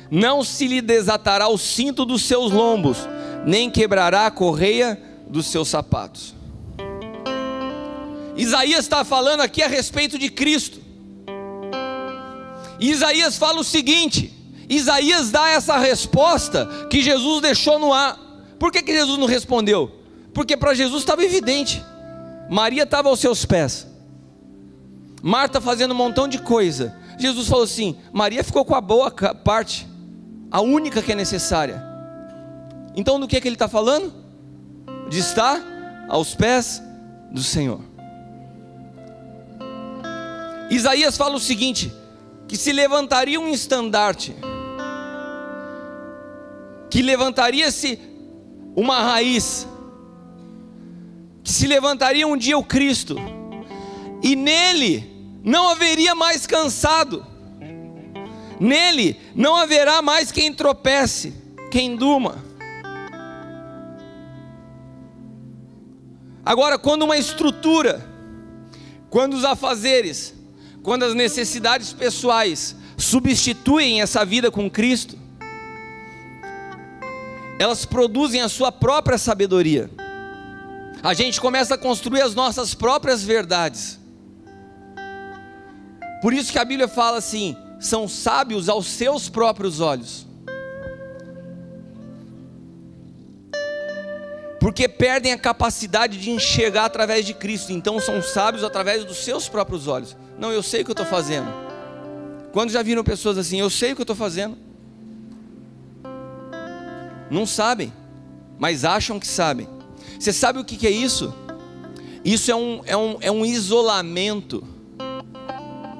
Não se lhe desatará o cinto dos seus lombos, nem quebrará a correia dos seus sapatos. Isaías está falando aqui a respeito de Cristo. E Isaías fala o seguinte: Isaías dá essa resposta que Jesus deixou no ar. Por que Jesus não respondeu? Porque para Jesus estava evidente. Maria estava aos seus pés, Marta fazendo um montão de coisa. Jesus falou assim: Maria ficou com a boa parte, a única que é necessária. Então do que ele está falando? De estar aos pés do Senhor. Isaías fala o seguinte: que se levantaria um estandarte, que levantaria-se uma raiz, que se levantaria um dia o Cristo, e nele não haveria mais cansado, nele não haverá mais quem tropece, quem durma. Agora, quando uma estrutura, quando os afazeres, quando as necessidades pessoais substituem essa vida com Cristo, elas produzem a sua própria sabedoria. A gente começa a construir as nossas próprias verdades. Por isso que a Bíblia fala assim: são sábios aos seus próprios olhos, porque perdem a capacidade de enxergar através de Cristo. Então são sábios através dos seus próprios olhos. Não, eu sei o que eu estou fazendo. Quando já viram pessoas assim: eu sei o que eu estou fazendo? Não sabem, mas acham que sabem. Você sabe o que é isso? Isso é um isolamento.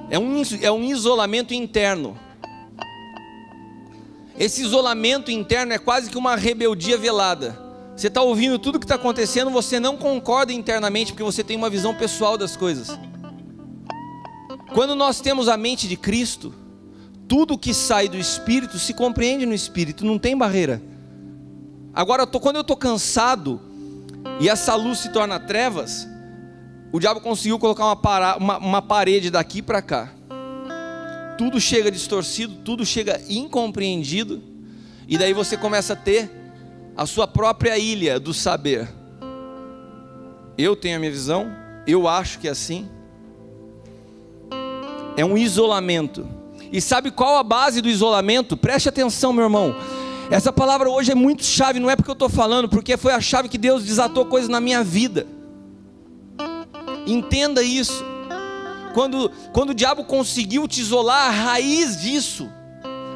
É um isolamento interno. Esse isolamento interno é quase que uma rebeldia velada. Você está ouvindo tudo que está acontecendo, você não concorda internamente, porque você tem uma visão pessoal das coisas. Quando nós temos a mente de Cristo, tudo que sai do Espírito se compreende no Espírito, não tem barreira. Agora, quando eu estou cansado e essa luz se torna trevas, o diabo conseguiu colocar uma parede daqui para cá. Tudo chega distorcido, tudo chega incompreendido, e daí você começa a ter a sua própria ilha do saber. Eu tenho a minha visão, eu acho que é assim. É um isolamento. E sabe qual a base do isolamento? Preste atenção, meu irmão. Essa palavra hoje é muito chave, não é porque eu estou falando, porque foi a chave que Deus desatou coisas na minha vida. Entenda isso. Quando o diabo conseguiu te isolar, a raiz disso,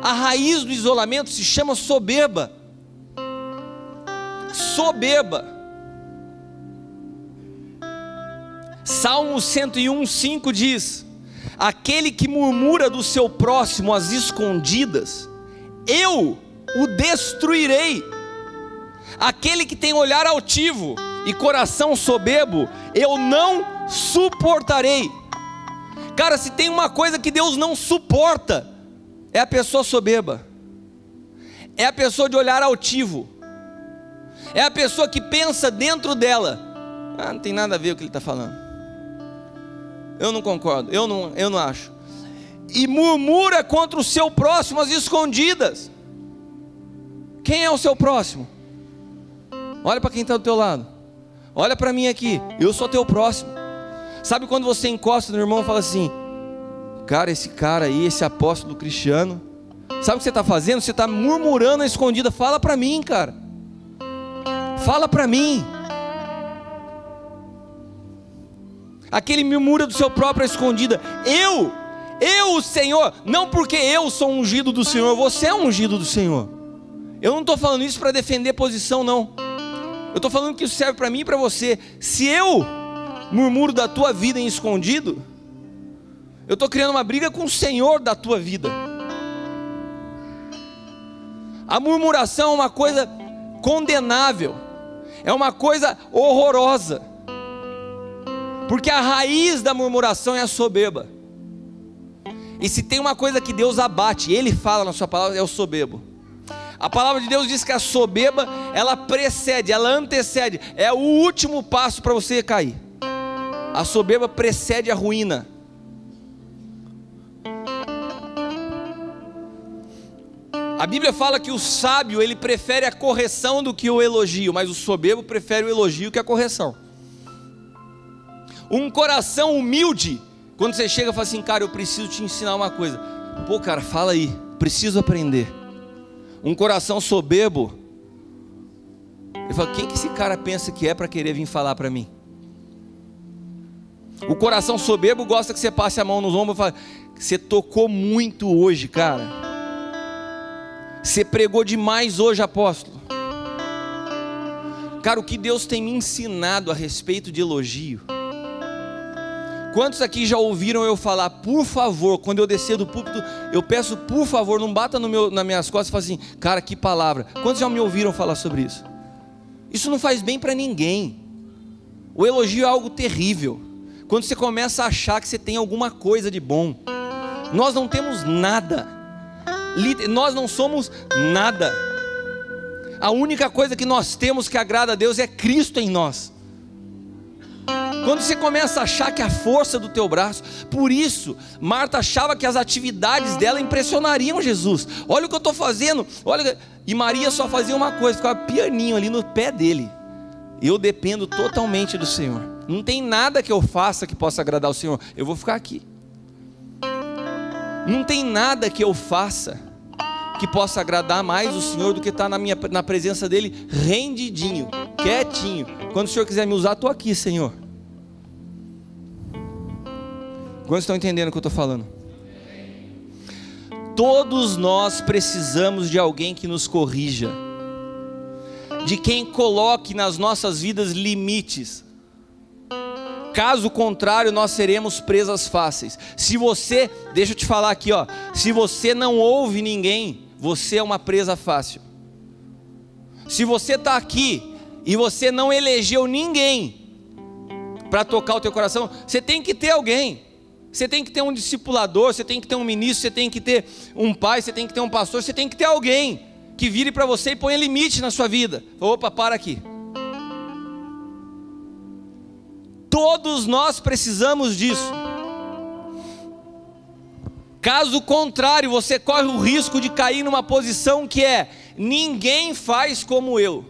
a raiz do isolamento se chama soberba. Soberba. Salmo 101:5 diz: aquele que murmura do seu próximo às escondidas, eu o destruirei. Aquele que tem olhar altivo e coração soberbo, eu não suportarei. Cara, se tem uma coisa que Deus não suporta, é a pessoa soberba, é a pessoa de olhar altivo, é a pessoa que pensa dentro dela: não tem nada a ver com o que ele está falando, eu não concordo, eu não acho. E murmura contra o seu próximo às escondidas. Quem é o seu próximo? Olha para quem está do teu lado. Olha para mim aqui, eu sou teu próximo. Sabe quando você encosta no irmão e fala assim: cara, esse cara aí, esse apóstolo Cristiano, sabe o que você está fazendo? Você está murmurando a escondida. Fala para mim, cara. Fala para mim. Aquele murmura do seu próprio escondida. Eu, Senhor, não porque eu sou ungido do Senhor, você é ungido do Senhor. Eu não estou falando isso para defender posição, não. Eu estou falando que isso serve para mim e para você. Se eu murmuro da tua vida em escondido, eu estou criando uma briga com o Senhor da tua vida. A murmuração é uma coisa condenável, é uma coisa horrorosa, porque a raiz da murmuração é a soberba. E se tem uma coisa que Deus abate, Ele fala na sua palavra, é o soberbo. A palavra de Deus diz que a soberba, ela precede, ela antecede, é o último passo para você cair. A soberba precede a ruína. A Bíblia fala que o sábio, ele prefere a correção do que o elogio, mas o soberbo prefere o elogio que a correção. Um coração humilde, quando você chega e fala assim: cara, eu preciso te ensinar uma coisa. Pô, cara, fala aí, preciso aprender. Um coração soberbo, ele fala: quem que esse cara pensa que é para querer vir falar para mim? O coração soberbo gosta que você passe a mão nos ombros e fale: você tocou muito hoje, cara. Você pregou demais hoje, apóstolo. Cara, o que Deus tem me ensinado a respeito de elogio. Quantos aqui já ouviram eu falar, por favor, quando eu descer do púlpito, eu peço, por favor, não bata nas minhas costas e fala assim: cara, que palavra. Quantos já me ouviram falar sobre isso? Isso não faz bem para ninguém. O elogio é algo terrível. Quando você começa a achar que você tem alguma coisa de bom. Nós não temos nada. Nós não somos nada. A única coisa que nós temos que agrada a Deus é Cristo em nós. Quando você começa a achar que a força do teu braço, por isso Marta achava que as atividades dela impressionariam Jesus. Olha o que eu estou fazendo, olha. E Maria só fazia uma coisa, ficava pianinho ali no pé dele. Eu dependo totalmente do Senhor. Não tem nada que eu faça que possa agradar o Senhor. Eu vou ficar aqui. Não tem nada que eu faça que possa agradar mais o Senhor do que estar na presença dele, rendidinho, quietinho. Quando o Senhor quiser me usar, estou aqui, Senhor. Quantos estão entendendo o que eu estou falando? Todos nós precisamos de alguém que nos corrija, de quem coloque nas nossas vidas limites. Caso contrário, nós seremos presas fáceis. Se você, deixa eu te falar aqui, ó, se você não ouve ninguém, você é uma presa fácil. Se você está aqui e você não elegeu ninguém para tocar o teu coração, você tem que ter alguém. Você tem que ter um discipulador, você tem que ter um ministro, você tem que ter um pai, você tem que ter um pastor, você tem que ter alguém que vire para você e ponha limite na sua vida. Opa, para aqui. Todos nós precisamos disso. Caso contrário, você corre o risco de cair numa posição que é: ninguém faz como eu,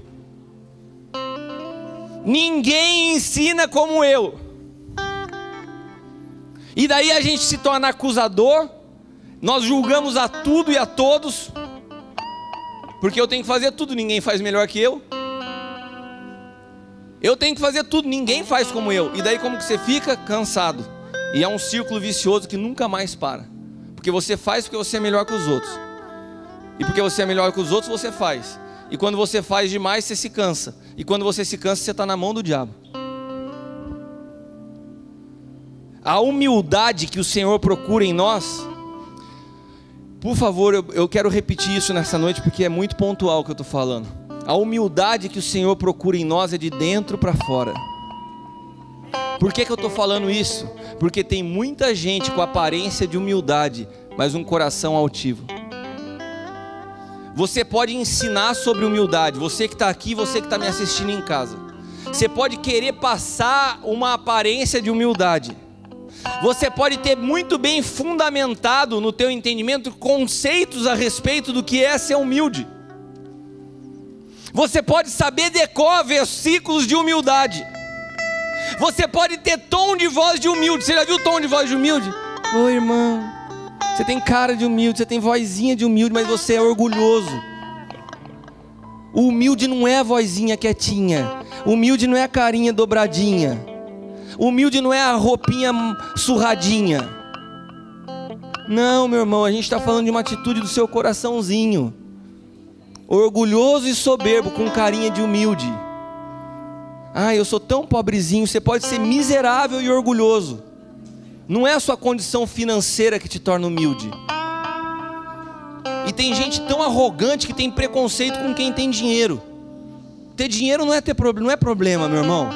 ninguém ensina como eu. E daí a gente se torna acusador, nós julgamos a tudo e a todos, porque eu tenho que fazer tudo, ninguém faz melhor que eu. Eu tenho que fazer tudo, ninguém faz como eu. E daí como que você fica? Cansado. E é um círculo vicioso que nunca mais para. Porque você faz porque você é melhor que os outros. E porque você é melhor que os outros, você faz. E quando você faz demais, você se cansa. E quando você se cansa, você está na mão do diabo. A humildade que o Senhor procura em nós, por favor, eu quero repetir isso nessa noite, porque é muito pontual o que eu estou falando. A humildade que o Senhor procura em nós é de dentro para fora. Por que eu estou falando isso? Porque tem muita gente com aparência de humildade, mas um coração altivo. Você pode ensinar sobre humildade, você que está aqui, você que está me assistindo em casa. Você pode querer passar uma aparência de humildade. Você pode ter muito bem fundamentado no teu entendimento conceitos a respeito do que é ser humilde. Você pode saber decor versículos de humildade. Você pode ter tom de voz de humilde. Você já viu o tom de voz de humilde? Oi, irmão. Você tem cara de humilde, você tem vozinha de humilde, mas você é orgulhoso. O humilde não é a vozinha quietinha. O humilde não é a carinha dobradinha. O humilde não é a roupinha surradinha. Não, meu irmão, a gente está falando de uma atitude do seu coraçãozinho. Orgulhoso e soberbo, com carinha de humilde. Ah, eu sou tão pobrezinho. Você pode ser miserável e orgulhoso. Não é a sua condição financeira que te torna humilde. E tem gente tão arrogante que tem preconceito com quem tem dinheiro. Ter dinheiro não é problema, meu irmão.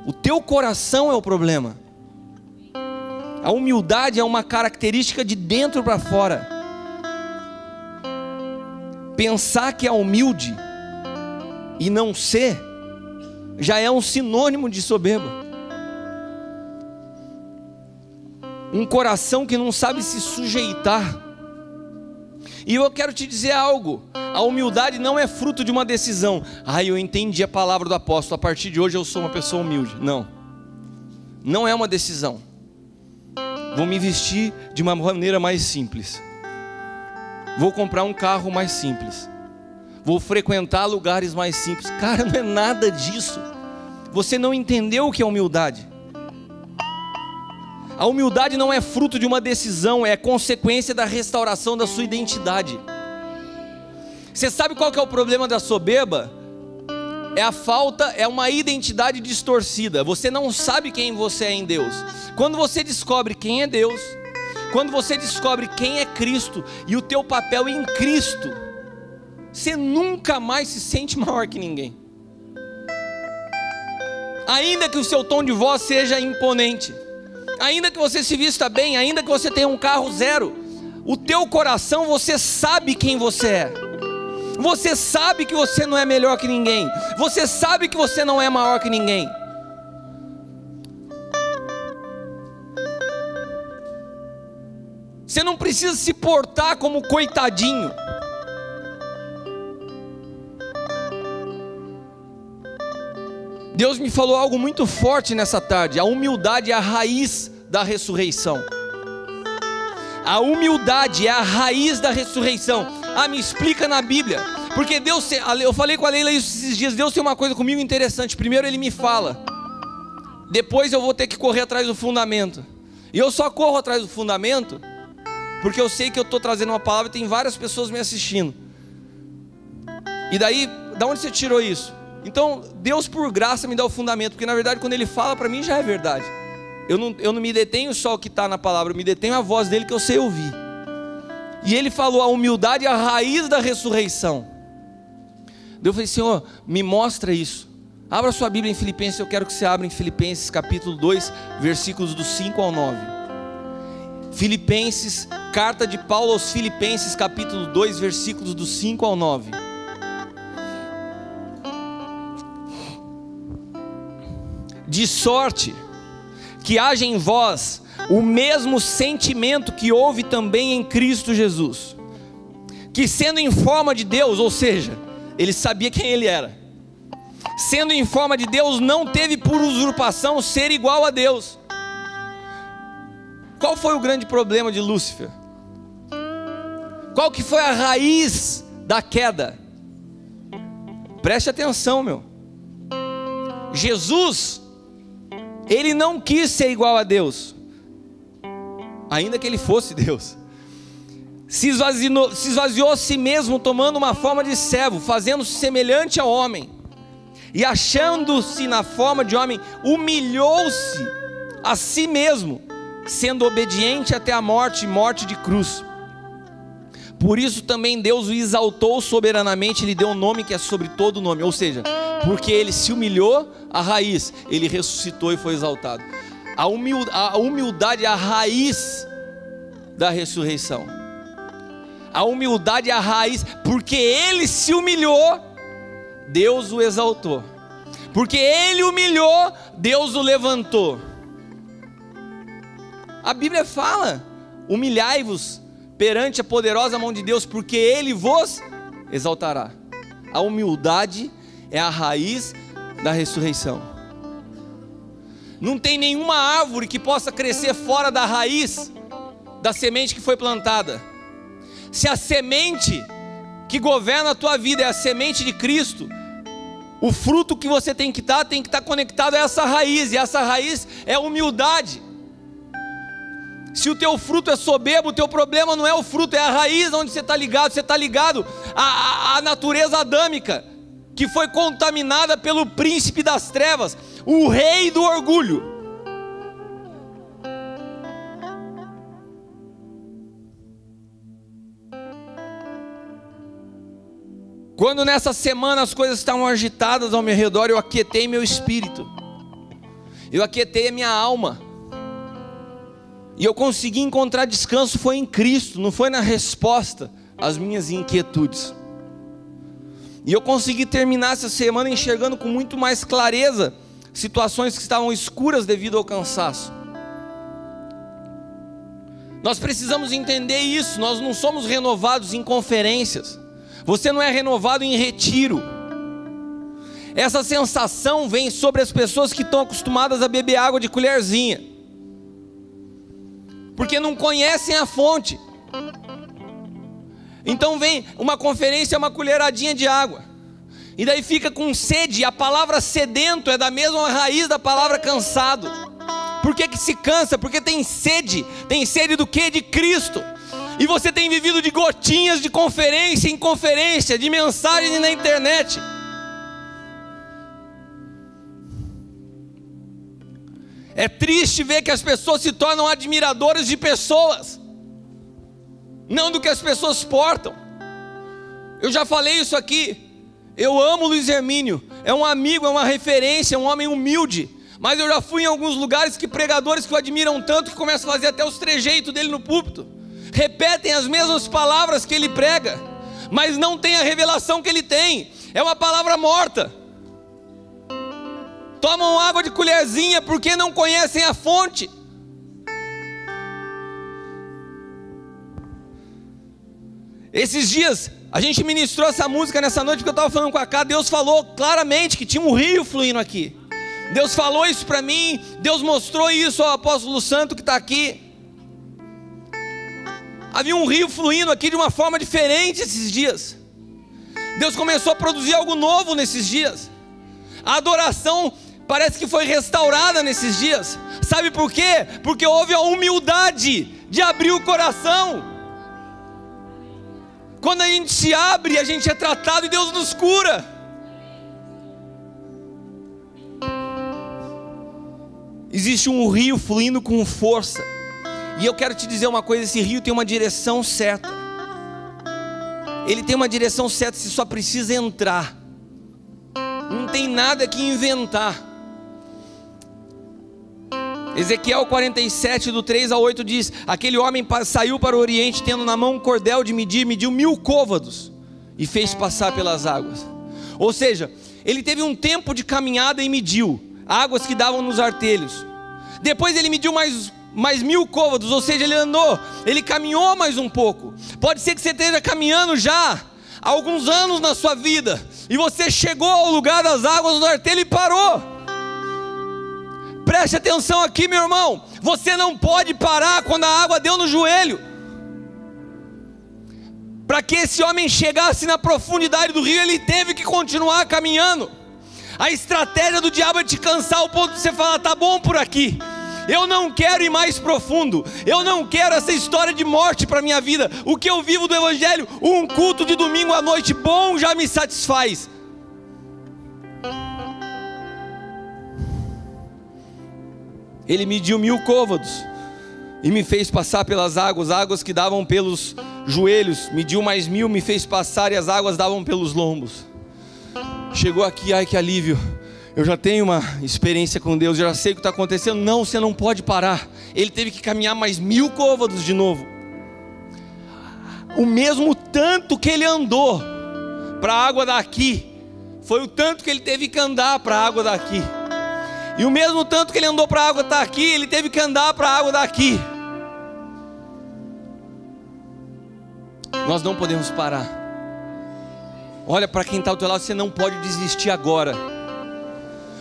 O teu coração é o problema. A humildade é uma característica de dentro para fora. Pensar que é humilde e não ser, já é um sinônimo de soberba. Um coração que não sabe se sujeitar. E eu quero te dizer algo: a humildade não é fruto de uma decisão. Eu entendi a palavra do apóstolo, a partir de hoje eu sou uma pessoa humilde. Não é uma decisão. Vou me vestir de uma maneira mais simples. Vou comprar um carro mais simples. Vou frequentar lugares mais simples. Cara, não é nada disso. Você não entendeu o que é humildade. A humildade não é fruto de uma decisão, é consequência da restauração da sua identidade. Você sabe qual que é o problema da soberba? É uma identidade distorcida. Você não sabe quem você é em Deus. Quando você descobre quem é Deus, quando você descobre quem é Cristo e o teu papel em Cristo, você nunca mais se sente maior que ninguém. Ainda que o seu tom de voz seja imponente, ainda que você se vista bem, ainda que você tenha um carro zero, o teu coração, você sabe quem você é. Você sabe que você não é melhor que ninguém. Você sabe que você não é maior que ninguém. Você não precisa se portar como coitadinho. Deus me falou algo muito forte nessa tarde. A humildade é a raiz da ressurreição. A humildade é a raiz da ressurreição. Me explica na Bíblia. Porque Deus, eu falei com a Leila isso esses dias. Deus tem uma coisa comigo interessante. Primeiro Ele me fala, depois eu vou ter que correr atrás do fundamento. E eu só corro atrás do fundamento porque eu sei que eu estou trazendo uma palavra e tem várias pessoas me assistindo. E daí, da onde você tirou isso? Então, Deus por graça me dá o fundamento, porque na verdade quando Ele fala para mim já é verdade. Eu não me detenho só o que está na palavra, eu me detenho a voz dEle que eu sei ouvir. E Ele falou, a humildade é a raiz da ressurreição. Eu falei, Senhor, me mostra isso. Abra sua Bíblia em Filipenses, eu quero que você abra em Filipenses capítulo 2, versículos do 5 ao 9. Filipenses, carta de Paulo aos Filipenses, capítulo 2, versículos do 5 ao 9. De sorte que haja em vós o mesmo sentimento que houve também em Cristo Jesus, que sendo em forma de Deus, ou seja, Ele sabia quem Ele era, sendo em forma de Deus, não teve por usurpação ser igual a Deus. Qual foi o grande problema de Lúcifer? Qual que foi a raiz da queda? Preste atenção, meu. Jesus, Ele não quis ser igual a Deus, ainda que Ele fosse Deus. Se esvaziou a si mesmo, tomando uma forma de servo, fazendo-se semelhante ao homem, e achando-se na forma de homem, humilhou-se a si mesmo, sendo obediente até a morte, morte de cruz. Por isso também Deus o exaltou soberanamente, Ele deu um nome que é sobre todo nome. Ou seja, porque Ele se humilhou, a raiz, Ele ressuscitou e foi exaltado. A humildade é a raiz da ressurreição. A humildade é a raiz, porque Ele se humilhou, Deus o exaltou. Porque Ele humilhou, Deus o levantou. A Bíblia fala, humilhai-vos perante a poderosa mão de Deus, porque Ele vos exaltará. A humildade é a raiz da ressurreição. Não tem nenhuma árvore que possa crescer fora da raiz da semente que foi plantada. Se a semente que governa a tua vida é a semente de Cristo, o fruto que você tem que estar conectado a essa raiz, e essa raiz é a humildade. Se o teu fruto é soberbo, o teu problema não é o fruto, é a raiz onde você está ligado à natureza adâmica, que foi contaminada pelo príncipe das trevas, o rei do orgulho. Quando nessa semana as coisas estavam agitadas ao meu redor, eu aquietei meu espírito, eu aquietei a minha alma, e eu consegui encontrar descanso, foi em Cristo, não foi na resposta às minhas inquietudes. E eu consegui terminar essa semana enxergando com muito mais clareza situações que estavam escuras devido ao cansaço. Nós precisamos entender isso. Nós não somos renovados em conferências. Você não é renovado em retiro. Essa sensação vem sobre as pessoas que estão acostumadas a beber água de colherzinha, porque não conhecem a fonte. Então vem uma conferência, uma colheradinha de água, e daí fica com sede. A palavra sedento é da mesma raiz da palavra cansado. Por que se cansa? Porque tem sede. Tem sede do quê? De Cristo. E você tem vivido de gotinhas de conferência em conferência, de mensagem na internet. É triste ver que as pessoas se tornam admiradoras de pessoas, não do que as pessoas portam. Eu já falei isso aqui. Eu amo Luiz Hermínio, é um amigo, é uma referência, é um homem humilde. Mas eu já fui em alguns lugares que pregadores que o admiram tanto que começam a fazer até os trejeitos dele no púlpito. Repetem as mesmas palavras que ele prega, mas não tem a revelação que ele tem. É uma palavra morta. Tomam água de colherzinha porque não conhecem a fonte. Esses dias a gente ministrou essa música nessa noite, porque eu estava falando com a Cá. Deus falou claramente que tinha um rio fluindo aqui. Deus falou isso para mim. Deus mostrou isso ao apóstolo Santo que está aqui. Havia um rio fluindo aqui de uma forma diferente esses dias. Deus começou a produzir algo novo nesses dias. A adoração parece que foi restaurada nesses dias. Sabe por quê? Porque houve a humildade de abrir o coração. Quando a gente se abre, a gente é tratado e Deus nos cura. Existe um rio fluindo com força. E eu quero te dizer uma coisa: esse rio tem uma direção certa. Ele tem uma direção certa, você só precisa entrar. Não tem nada que inventar. Ezequiel 47, do 3 ao 8 diz: aquele homem saiu para o oriente, tendo na mão um cordel de medir, mediu 1000 côvados e fez passar pelas águas. Ou seja, ele teve um tempo de caminhada e mediu águas que davam nos artelhos. Depois ele mediu mais 1000 côvados, ou seja, ele andou, ele caminhou mais um pouco. Pode ser que você esteja caminhando já há alguns anos na sua vida, e você chegou ao lugar das águas do artelho e parou. Preste atenção aqui, meu irmão. Você não pode parar quando a água deu no joelho. Para que esse homem chegasse na profundidade do rio, ele teve que continuar caminhando. A estratégia do diabo é te cansar ao ponto de você falar: tá bom por aqui, eu não quero ir mais profundo, eu não quero essa história de morte para a minha vida. O que eu vivo do evangelho, um culto de domingo à noite bom já me satisfaz. Ele mediu 1000 côvados e me fez passar pelas águas, águas que davam pelos joelhos. Mediu mais 1000, me fez passar, e as águas davam pelos lombos. Chegou aqui, ai que alívio, eu já tenho uma experiência com Deus, eu já sei o que está acontecendo. Não, você não pode parar. Ele teve que caminhar mais 1000 côvados de novo. O mesmo tanto que ele andou para a água daqui, foi o tanto que ele teve que andar para a água daqui. E o mesmo tanto que ele andou para a água daqui, ele teve que andar para a água daqui. Nós não podemos parar. Olha para quem está ao teu lado, você não pode desistir agora.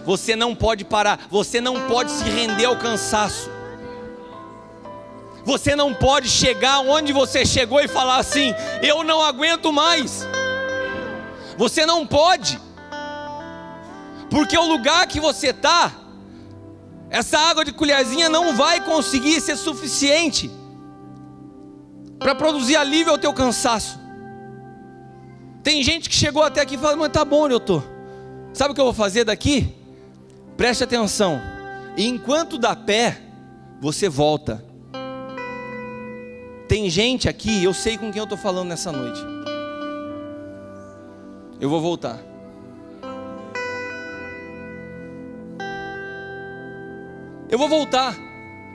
Você não pode parar, você não pode se render ao cansaço. Você não pode chegar onde você chegou e falar assim: eu não aguento mais. Você não pode, porque o lugar que você está, essa água de colherzinha não vai conseguir ser suficiente para produzir alívio ao teu cansaço. Tem gente que chegou até aqui e fala: mas tá bom onde eu estou. Sabe o que eu vou fazer daqui? Preste atenção. Enquanto dá pé, você volta. Tem gente aqui, eu sei com quem eu estou falando nessa noite. Eu vou voltar. Eu vou voltar.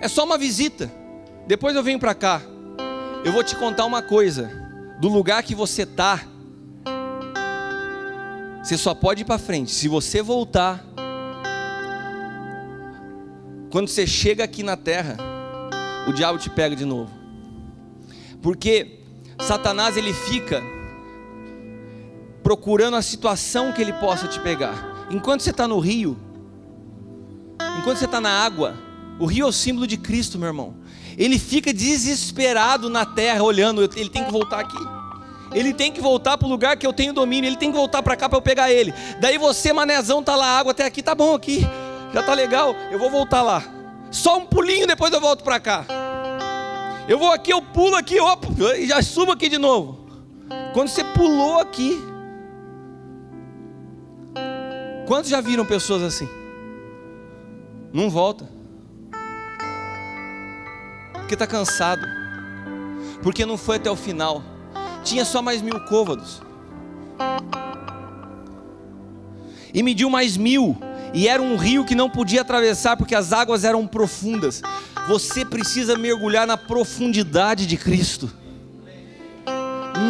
É só uma visita. Depois eu venho para cá. Eu vou te contar uma coisa. Do lugar que você está, você só pode ir para frente se você voltar. Quando você chega aqui na terra, o diabo te pega de novo. Porque Satanás, ele fica procurando a situação que ele possa te pegar. Enquanto você está no rio, enquanto você está na água, o rio é o símbolo de Cristo, meu irmão. Ele fica desesperado na terra, olhando. Ele tem que voltar aqui. Ele tem que voltar para o lugar que eu tenho domínio. Ele tem que voltar para cá para eu pegar ele. Daí você, manezão, está lá, a água até aqui, tá bom aqui, já tá legal, eu vou voltar lá. Só um pulinho, depois eu volto para cá. Eu vou aqui, eu pulo aqui, opa, e já subo aqui de novo. Quando você pulou aqui, quantos já viram pessoas assim? Não volta. Porque está cansado. Porque não foi até o final. Tinha só mais 1000 côvados. E mediu mais 1000. E era um rio que não podia atravessar, porque as águas eram profundas. Você precisa mergulhar na profundidade de Cristo.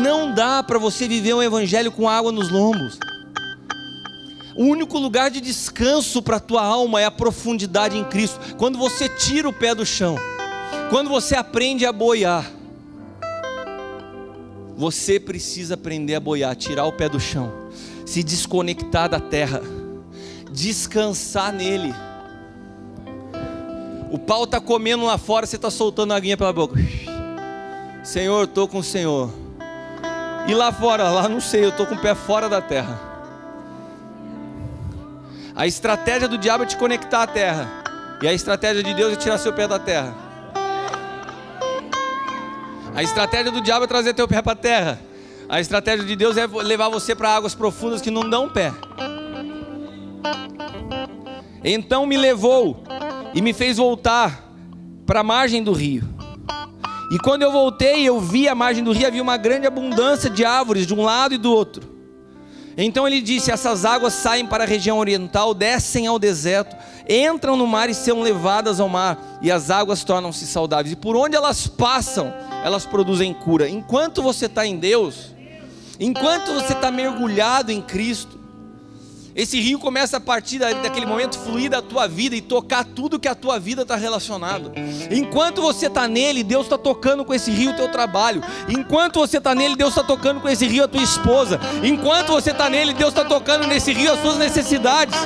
Não dá para você viver um evangelho com água nos lombos. O único lugar de descanso para a tua alma é a profundidade em Cristo. Quando você tira o pé do chão, quando você aprende a boiar, você precisa aprender a boiar, tirar o pé do chão, se desconectar da terra, descansar nele. O pau está comendo lá fora, você está soltando a aguinha pela boca. Senhor, estou com o Senhor. E lá fora, lá não sei, eu estou com o pé fora da terra. A estratégia do diabo é te conectar à terra, e a estratégia de Deus é tirar seu pé da terra. A estratégia do diabo é trazer teu pé para a terra. A estratégia de Deus é levar você para águas profundas que não dão pé. Então me levou e me fez voltar para a margem do rio. E quando eu voltei, eu vi a margem do rio, havia uma grande abundância de árvores de um lado e do outro. Então ele disse: essas águas saem para a região oriental, descem ao deserto, entram no mar e são levadas ao mar, e as águas tornam-se saudáveis. E por onde elas passam, elas produzem cura. Enquanto você está em Deus, enquanto você está mergulhado em Cristo, esse rio começa a partir daquele momento fluir da tua vida e tocar tudo que a tua vida está relacionado. Enquanto você está nele, Deus está tocando com esse rio o teu trabalho. Enquanto você está nele, Deus está tocando com esse rio a tua esposa. Enquanto você está nele, Deus está tocando nesse rio as suas necessidades.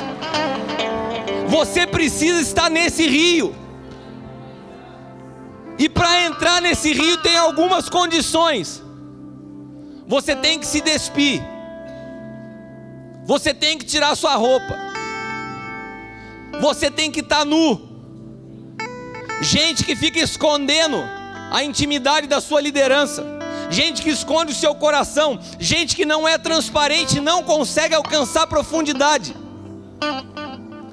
Você precisa estar nesse rio. E para entrar nesse rio tem algumas condições. Você tem que se despir. Você tem que tirar sua roupa. Você tem que estar nu. Gente que fica escondendo a intimidade da sua liderança. Gente que esconde o seu coração. Gente que não é transparente, não consegue alcançar profundidade.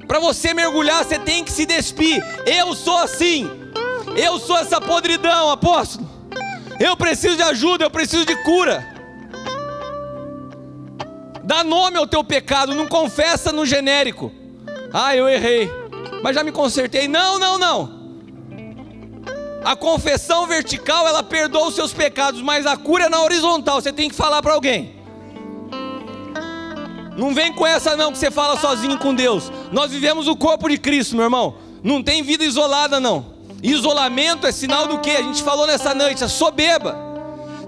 Para você mergulhar, você tem que se despir. Eu sou assim. Eu sou essa podridão, apóstolo. Eu preciso de ajuda, eu preciso de cura. Dá nome ao teu pecado, não confessa no genérico. Ah, eu errei, mas já me consertei. Não. A confissão vertical, ela perdoa os seus pecados, mas a cura é na horizontal, você tem que falar para alguém. Não vem com essa não, que você fala sozinho com Deus. Nós vivemos o corpo de Cristo, meu irmão. Não tem vida isolada não. Isolamento é sinal do que? A gente falou nessa noite, é soberba.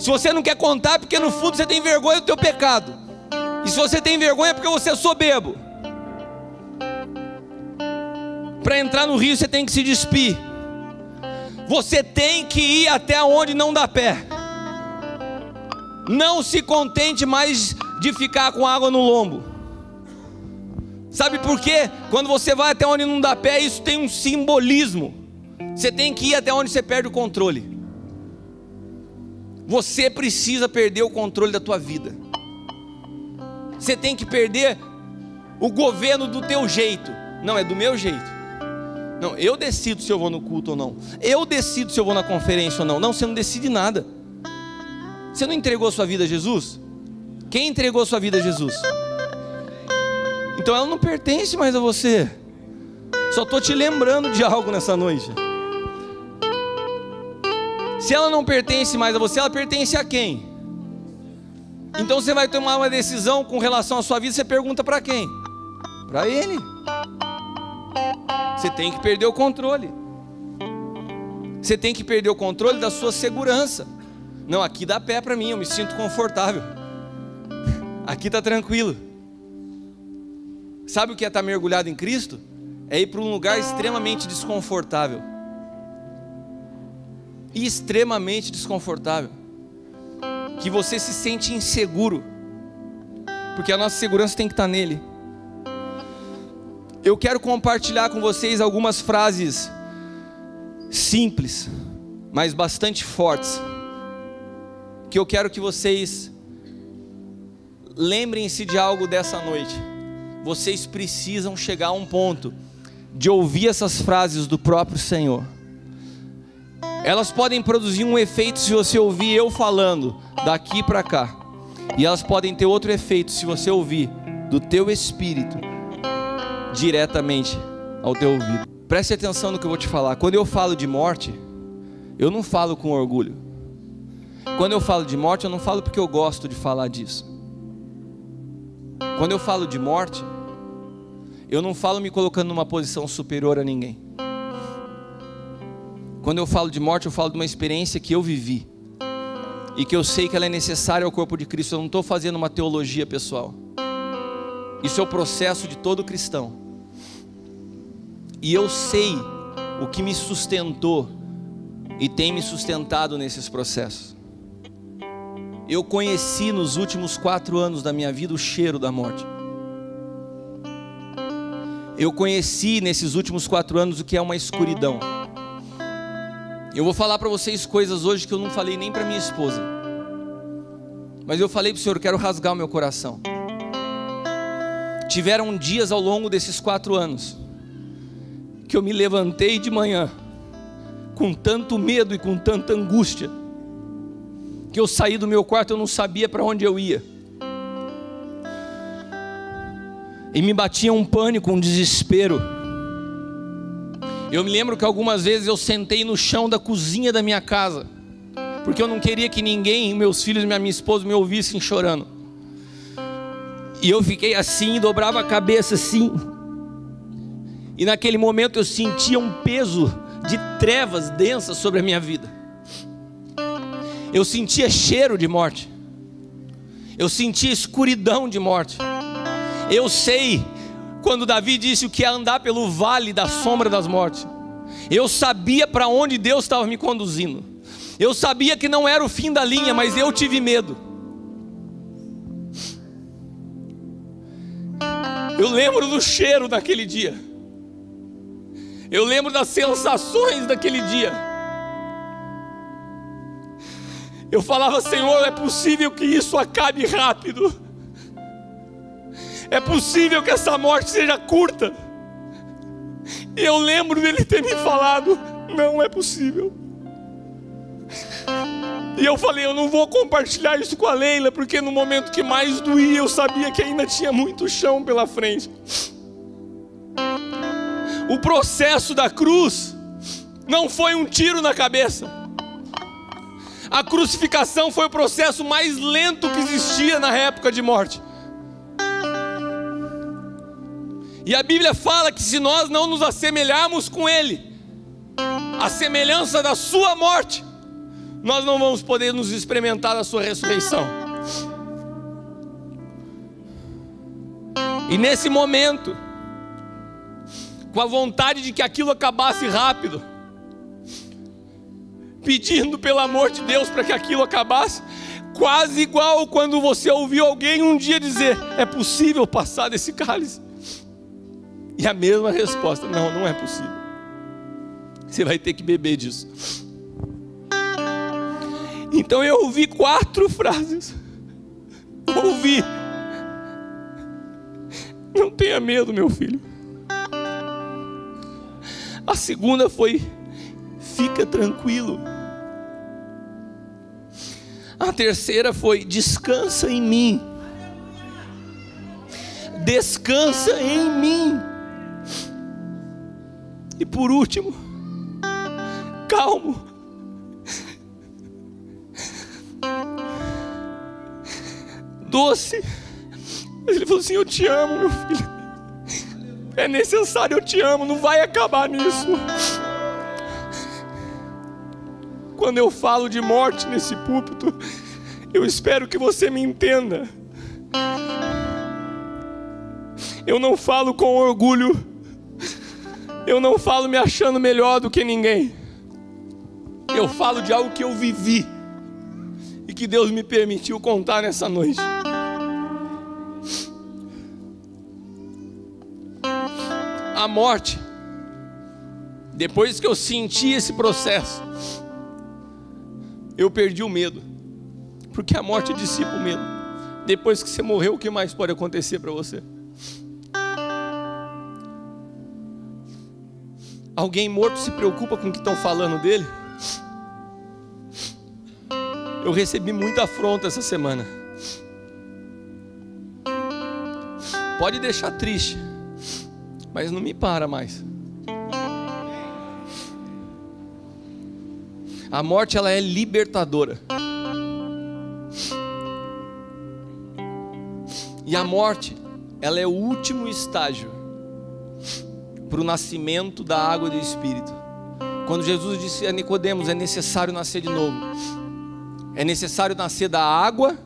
Se você não quer contar, porque no fundo você tem vergonha do teu pecado. E se você tem vergonha é porque você é soberbo. Para entrar no rio você tem que se despir. Você tem que ir até onde não dá pé. Não se contente mais de ficar com água no lombo. Sabe por quê? Quando você vai até onde não dá pé, isso tem um simbolismo. Você tem que ir até onde você perde o controle. Você precisa perder o controle da tua vida. Você tem que perder o governo do teu jeito. Não, é do meu jeito. Não, eu decido se eu vou no culto ou não. Eu decido se eu vou na conferência ou não. Não, você não decide nada. Você não entregou sua vida a Jesus? Quem entregou sua vida a Jesus? Então ela não pertence mais a você. Só estou te lembrando de algo nessa noite. Se ela não pertence mais a você, ela pertence a quem? Então você vai tomar uma decisão com relação à sua vida, você pergunta para quem? Para Ele. Você tem que perder o controle. Você tem que perder o controle da sua segurança. Não, aqui dá pé para mim, eu me sinto confortável. Aqui está tranquilo. Sabe o que é estar mergulhado em Cristo? É ir para um lugar extremamente desconfortável. Extremamente desconfortável. Que você se sente inseguro. Porque a nossa segurança tem que estar nele. Eu quero compartilhar com vocês algumas frases simples, mas bastante fortes, que eu quero que vocês lembrem-se de algo dessa noite. Vocês precisam chegar a um ponto de ouvir essas frases do próprio Senhor. Elas podem produzir um efeito se você ouvir eu falando daqui para cá, e elas podem ter outro efeito se você ouvir do teu espírito diretamente ao teu ouvido. Preste atenção no que eu vou te falar. Quando eu falo de morte, eu não falo com orgulho. Quando eu falo de morte, eu não falo porque eu gosto de falar disso. Quando eu falo de morte, eu não falo me colocando numa posição superior a ninguém. Quando eu falo de morte, eu falo de uma experiência que eu vivi e que eu sei que ela é necessária ao corpo de Cristo. Eu não estou fazendo uma teologia pessoal. Isso é o processo de todo cristão. E eu sei o que me sustentou e tem me sustentado nesses processos. Eu conheci nos últimos 4 anos da minha vida o cheiro da morte. Eu conheci nesses últimos 4 anos o que é uma escuridão. Eu vou falar para vocês coisas hoje que eu não falei nem para minha esposa. Mas eu falei para o Senhor, eu quero rasgar o meu coração. Tiveram dias ao longo desses 4 anos que eu me levantei de manhã com tanto medo e com tanta angústia, que eu saí do meu quarto, eu não sabia para onde eu ia. E me batia um pânico, um desespero. Eu me lembro que algumas vezes eu sentei no chão da cozinha da minha casa, porque eu não queria que ninguém, meus filhos e minha esposa, me ouvissem chorando. E eu fiquei assim, dobrava a cabeça assim. E naquele momento eu sentia um peso de trevas densas sobre a minha vida. Eu sentia cheiro de morte. Eu sentia escuridão de morte. Eu sei quando Davi disse o que é andar pelo vale da sombra das mortes. Eu sabia para onde Deus estava me conduzindo. Eu sabia que não era o fim da linha, mas eu tive medo. Eu lembro do cheiro daquele dia. Eu lembro das sensações daquele dia. Eu falava, Senhor, é possível que isso acabe rápido. É possível que essa morte seja curta. E eu lembro dele ter me falado, não é possível. E eu falei, eu não vou compartilhar isso com a Leila, porque no momento que mais doía, eu sabia que ainda tinha muito chão pela frente. O processo da cruz não foi um tiro na cabeça. A crucificação foi o processo mais lento que existia na época de morte. E a Bíblia fala que se nós não nos assemelharmos com Ele, a semelhança da sua morte, nós não vamos poder nos experimentar da sua ressurreição. E nesse momento, com a vontade de que aquilo acabasse rápido, pedindo pelo amor de Deus para que aquilo acabasse, quase igual quando você ouviu alguém um dia dizer: é possível passar desse cálice? E a mesma resposta: não, não é possível. Você vai ter que beber disso. Então eu ouvi 4 frases. Ouvi: não tenha medo, meu filho. A segunda foi: fica tranquilo. A terceira foi: descansa em mim. Descansa em mim. E por último: calmo. Doce. Ele falou assim: eu te amo, meu filho. É necessário, eu te amo. Não vai acabar nisso. Quando eu falo de morte nesse púlpito, eu espero que você me entenda. Eu não falo com orgulho. Eu não falo me achando melhor do que ninguém. Eu falo de algo que eu vivi e que Deus me permitiu contar nessa noite. A morte, depois que eu senti esse processo, eu perdi o medo, porque a morte dissipa o medo. Depois que você morreu, o que mais pode acontecer para você? Alguém morto se preocupa com o que estão falando dele? Eu recebi muita afronta essa semana. Pode deixar triste, mas não me para mais. A morte, ela é libertadora. E a morte, ela é o último estágio para o nascimento da água do Espírito. Quando Jesus disse a Nicodemos: é necessário nascer de novo. É necessário nascer da água.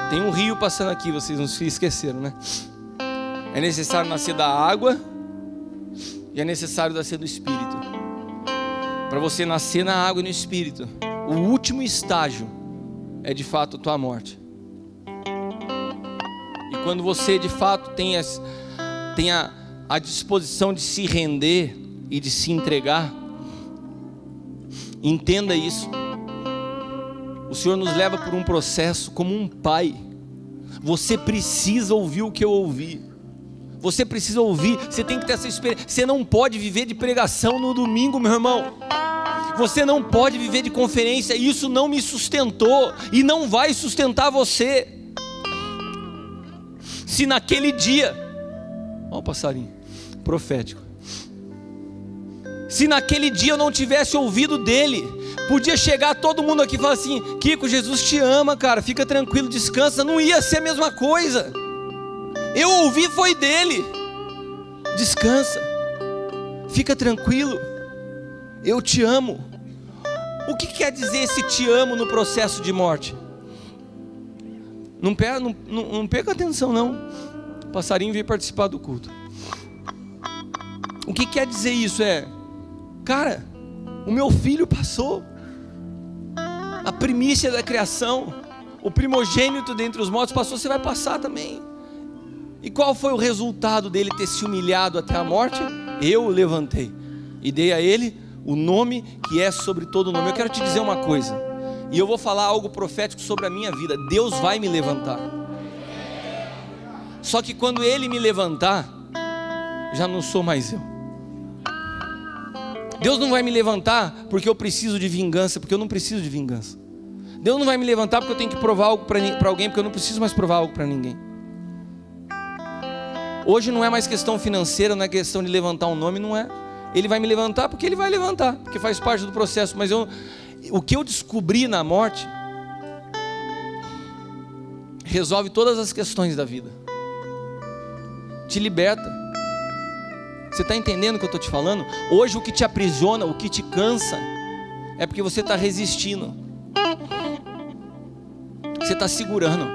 Tem um rio passando aqui, vocês não se esqueceram, né? É necessário nascer da água e é necessário nascer do Espírito. Para você nascer na água e no Espírito, o último estágio é de fato a tua morte. E quando você de fato tem a disposição de se render e de se entregar, entenda isso. O Senhor nos leva por um processo como um pai. Você precisa ouvir o que eu ouvi. Você precisa ouvir. Você tem que ter essa experiência. Você não pode viver de pregação no domingo, meu irmão. Você não pode viver de conferência. Isso não me sustentou e não vai sustentar você. Se naquele dia, olha o passarinho profético, se naquele dia eu não tivesse ouvido dele, podia chegar todo mundo aqui e falar assim: Kiko, Jesus te ama, cara, fica tranquilo, descansa. Não ia ser a mesma coisa. Eu ouvi foi dele: descansa, fica tranquilo, eu te amo. O que quer dizer esse te amo no processo de morte? Não perca atenção não. O passarinho veio participar do culto. O que quer dizer isso? Cara, o meu filho passou, a primícia da criação, o primogênito dentre os mortos passou, você vai passar também. E qual foi o resultado dele ter se humilhado até a morte? Eu o levantei e dei a ele o nome que é sobre todo nome. Eu quero te dizer uma coisa, e eu vou falar algo profético sobre a minha vida. Deus vai me levantar. Só que quando ele me levantar, já não sou mais eu. Deus não vai me levantar porque eu preciso de vingança, porque eu não preciso de vingança. Deus não vai me levantar porque eu tenho que provar algo para alguém, porque eu não preciso mais provar algo para ninguém. Hoje não é mais questão financeira, não é questão de levantar um nome, não é. Ele vai me levantar porque ele vai levantar, porque faz parte do processo. Mas o que eu descobri na morte resolve todas as questões da vida, te liberta. Você está entendendo o que eu estou te falando? Hoje o que te aprisiona, o que te cansa, é porque você está resistindo. Você está segurando.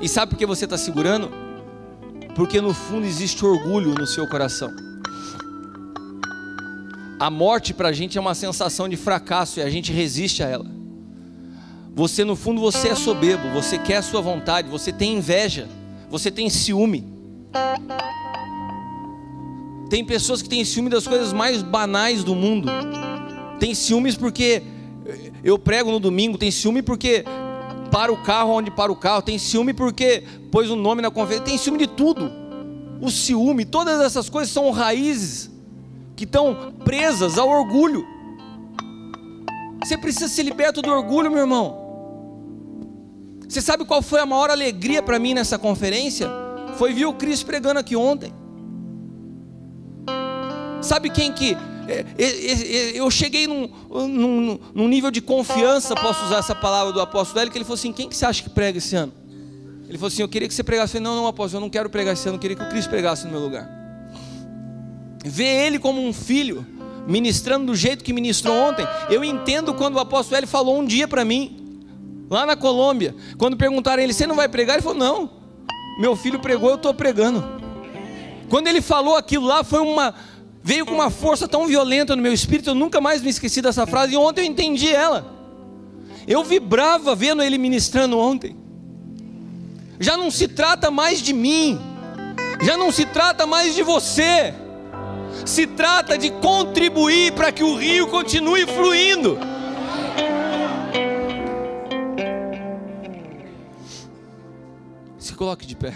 E sabe por que você está segurando? Porque no fundo existe orgulho no seu coração. A morte para a gente é uma sensação de fracasso e a gente resiste a ela. Você no fundo você é soberbo, você quer a sua vontade, você tem inveja, você tem ciúme. Tem pessoas que têm ciúme das coisas mais banais do mundo. Tem ciúmes porque eu prego no domingo, tem ciúme porque para o carro onde para o carro, tem ciúme porque pôs um nome na conferência, tem ciúme de tudo. O ciúme, todas essas coisas são raízes que estão presas ao orgulho. Você precisa ser liberto do orgulho, meu irmão. Você sabe qual foi a maior alegria para mim nessa conferência? Foi ver o Cris pregando aqui ontem. Sabe quem que... eu cheguei num nível de confiança, posso usar essa palavra do apóstolo Hélio, que ele falou assim: quem que você acha que prega esse ano? Ele falou assim: eu queria que você pregasse. Eu falei: não, apóstolo, eu não quero pregar esse ano, eu queria que o Cris pregasse no meu lugar. Ver ele como um filho, ministrando do jeito que ministrou ontem. Eu entendo quando o apóstolo Hélio falou um dia para mim, lá na Colômbia, quando perguntaram a ele: você não vai pregar? Ele falou: não, meu filho pregou, eu estou pregando. Quando ele falou aquilo lá, veio com uma força tão violenta no meu espírito, eu nunca mais me esqueci dessa frase, e ontem eu entendi ela. Eu vibrava vendo ele ministrando ontem. Já não se trata mais de mim, já não se trata mais de você, se trata de contribuir para que o rio continue fluindo. Se coloque de pé.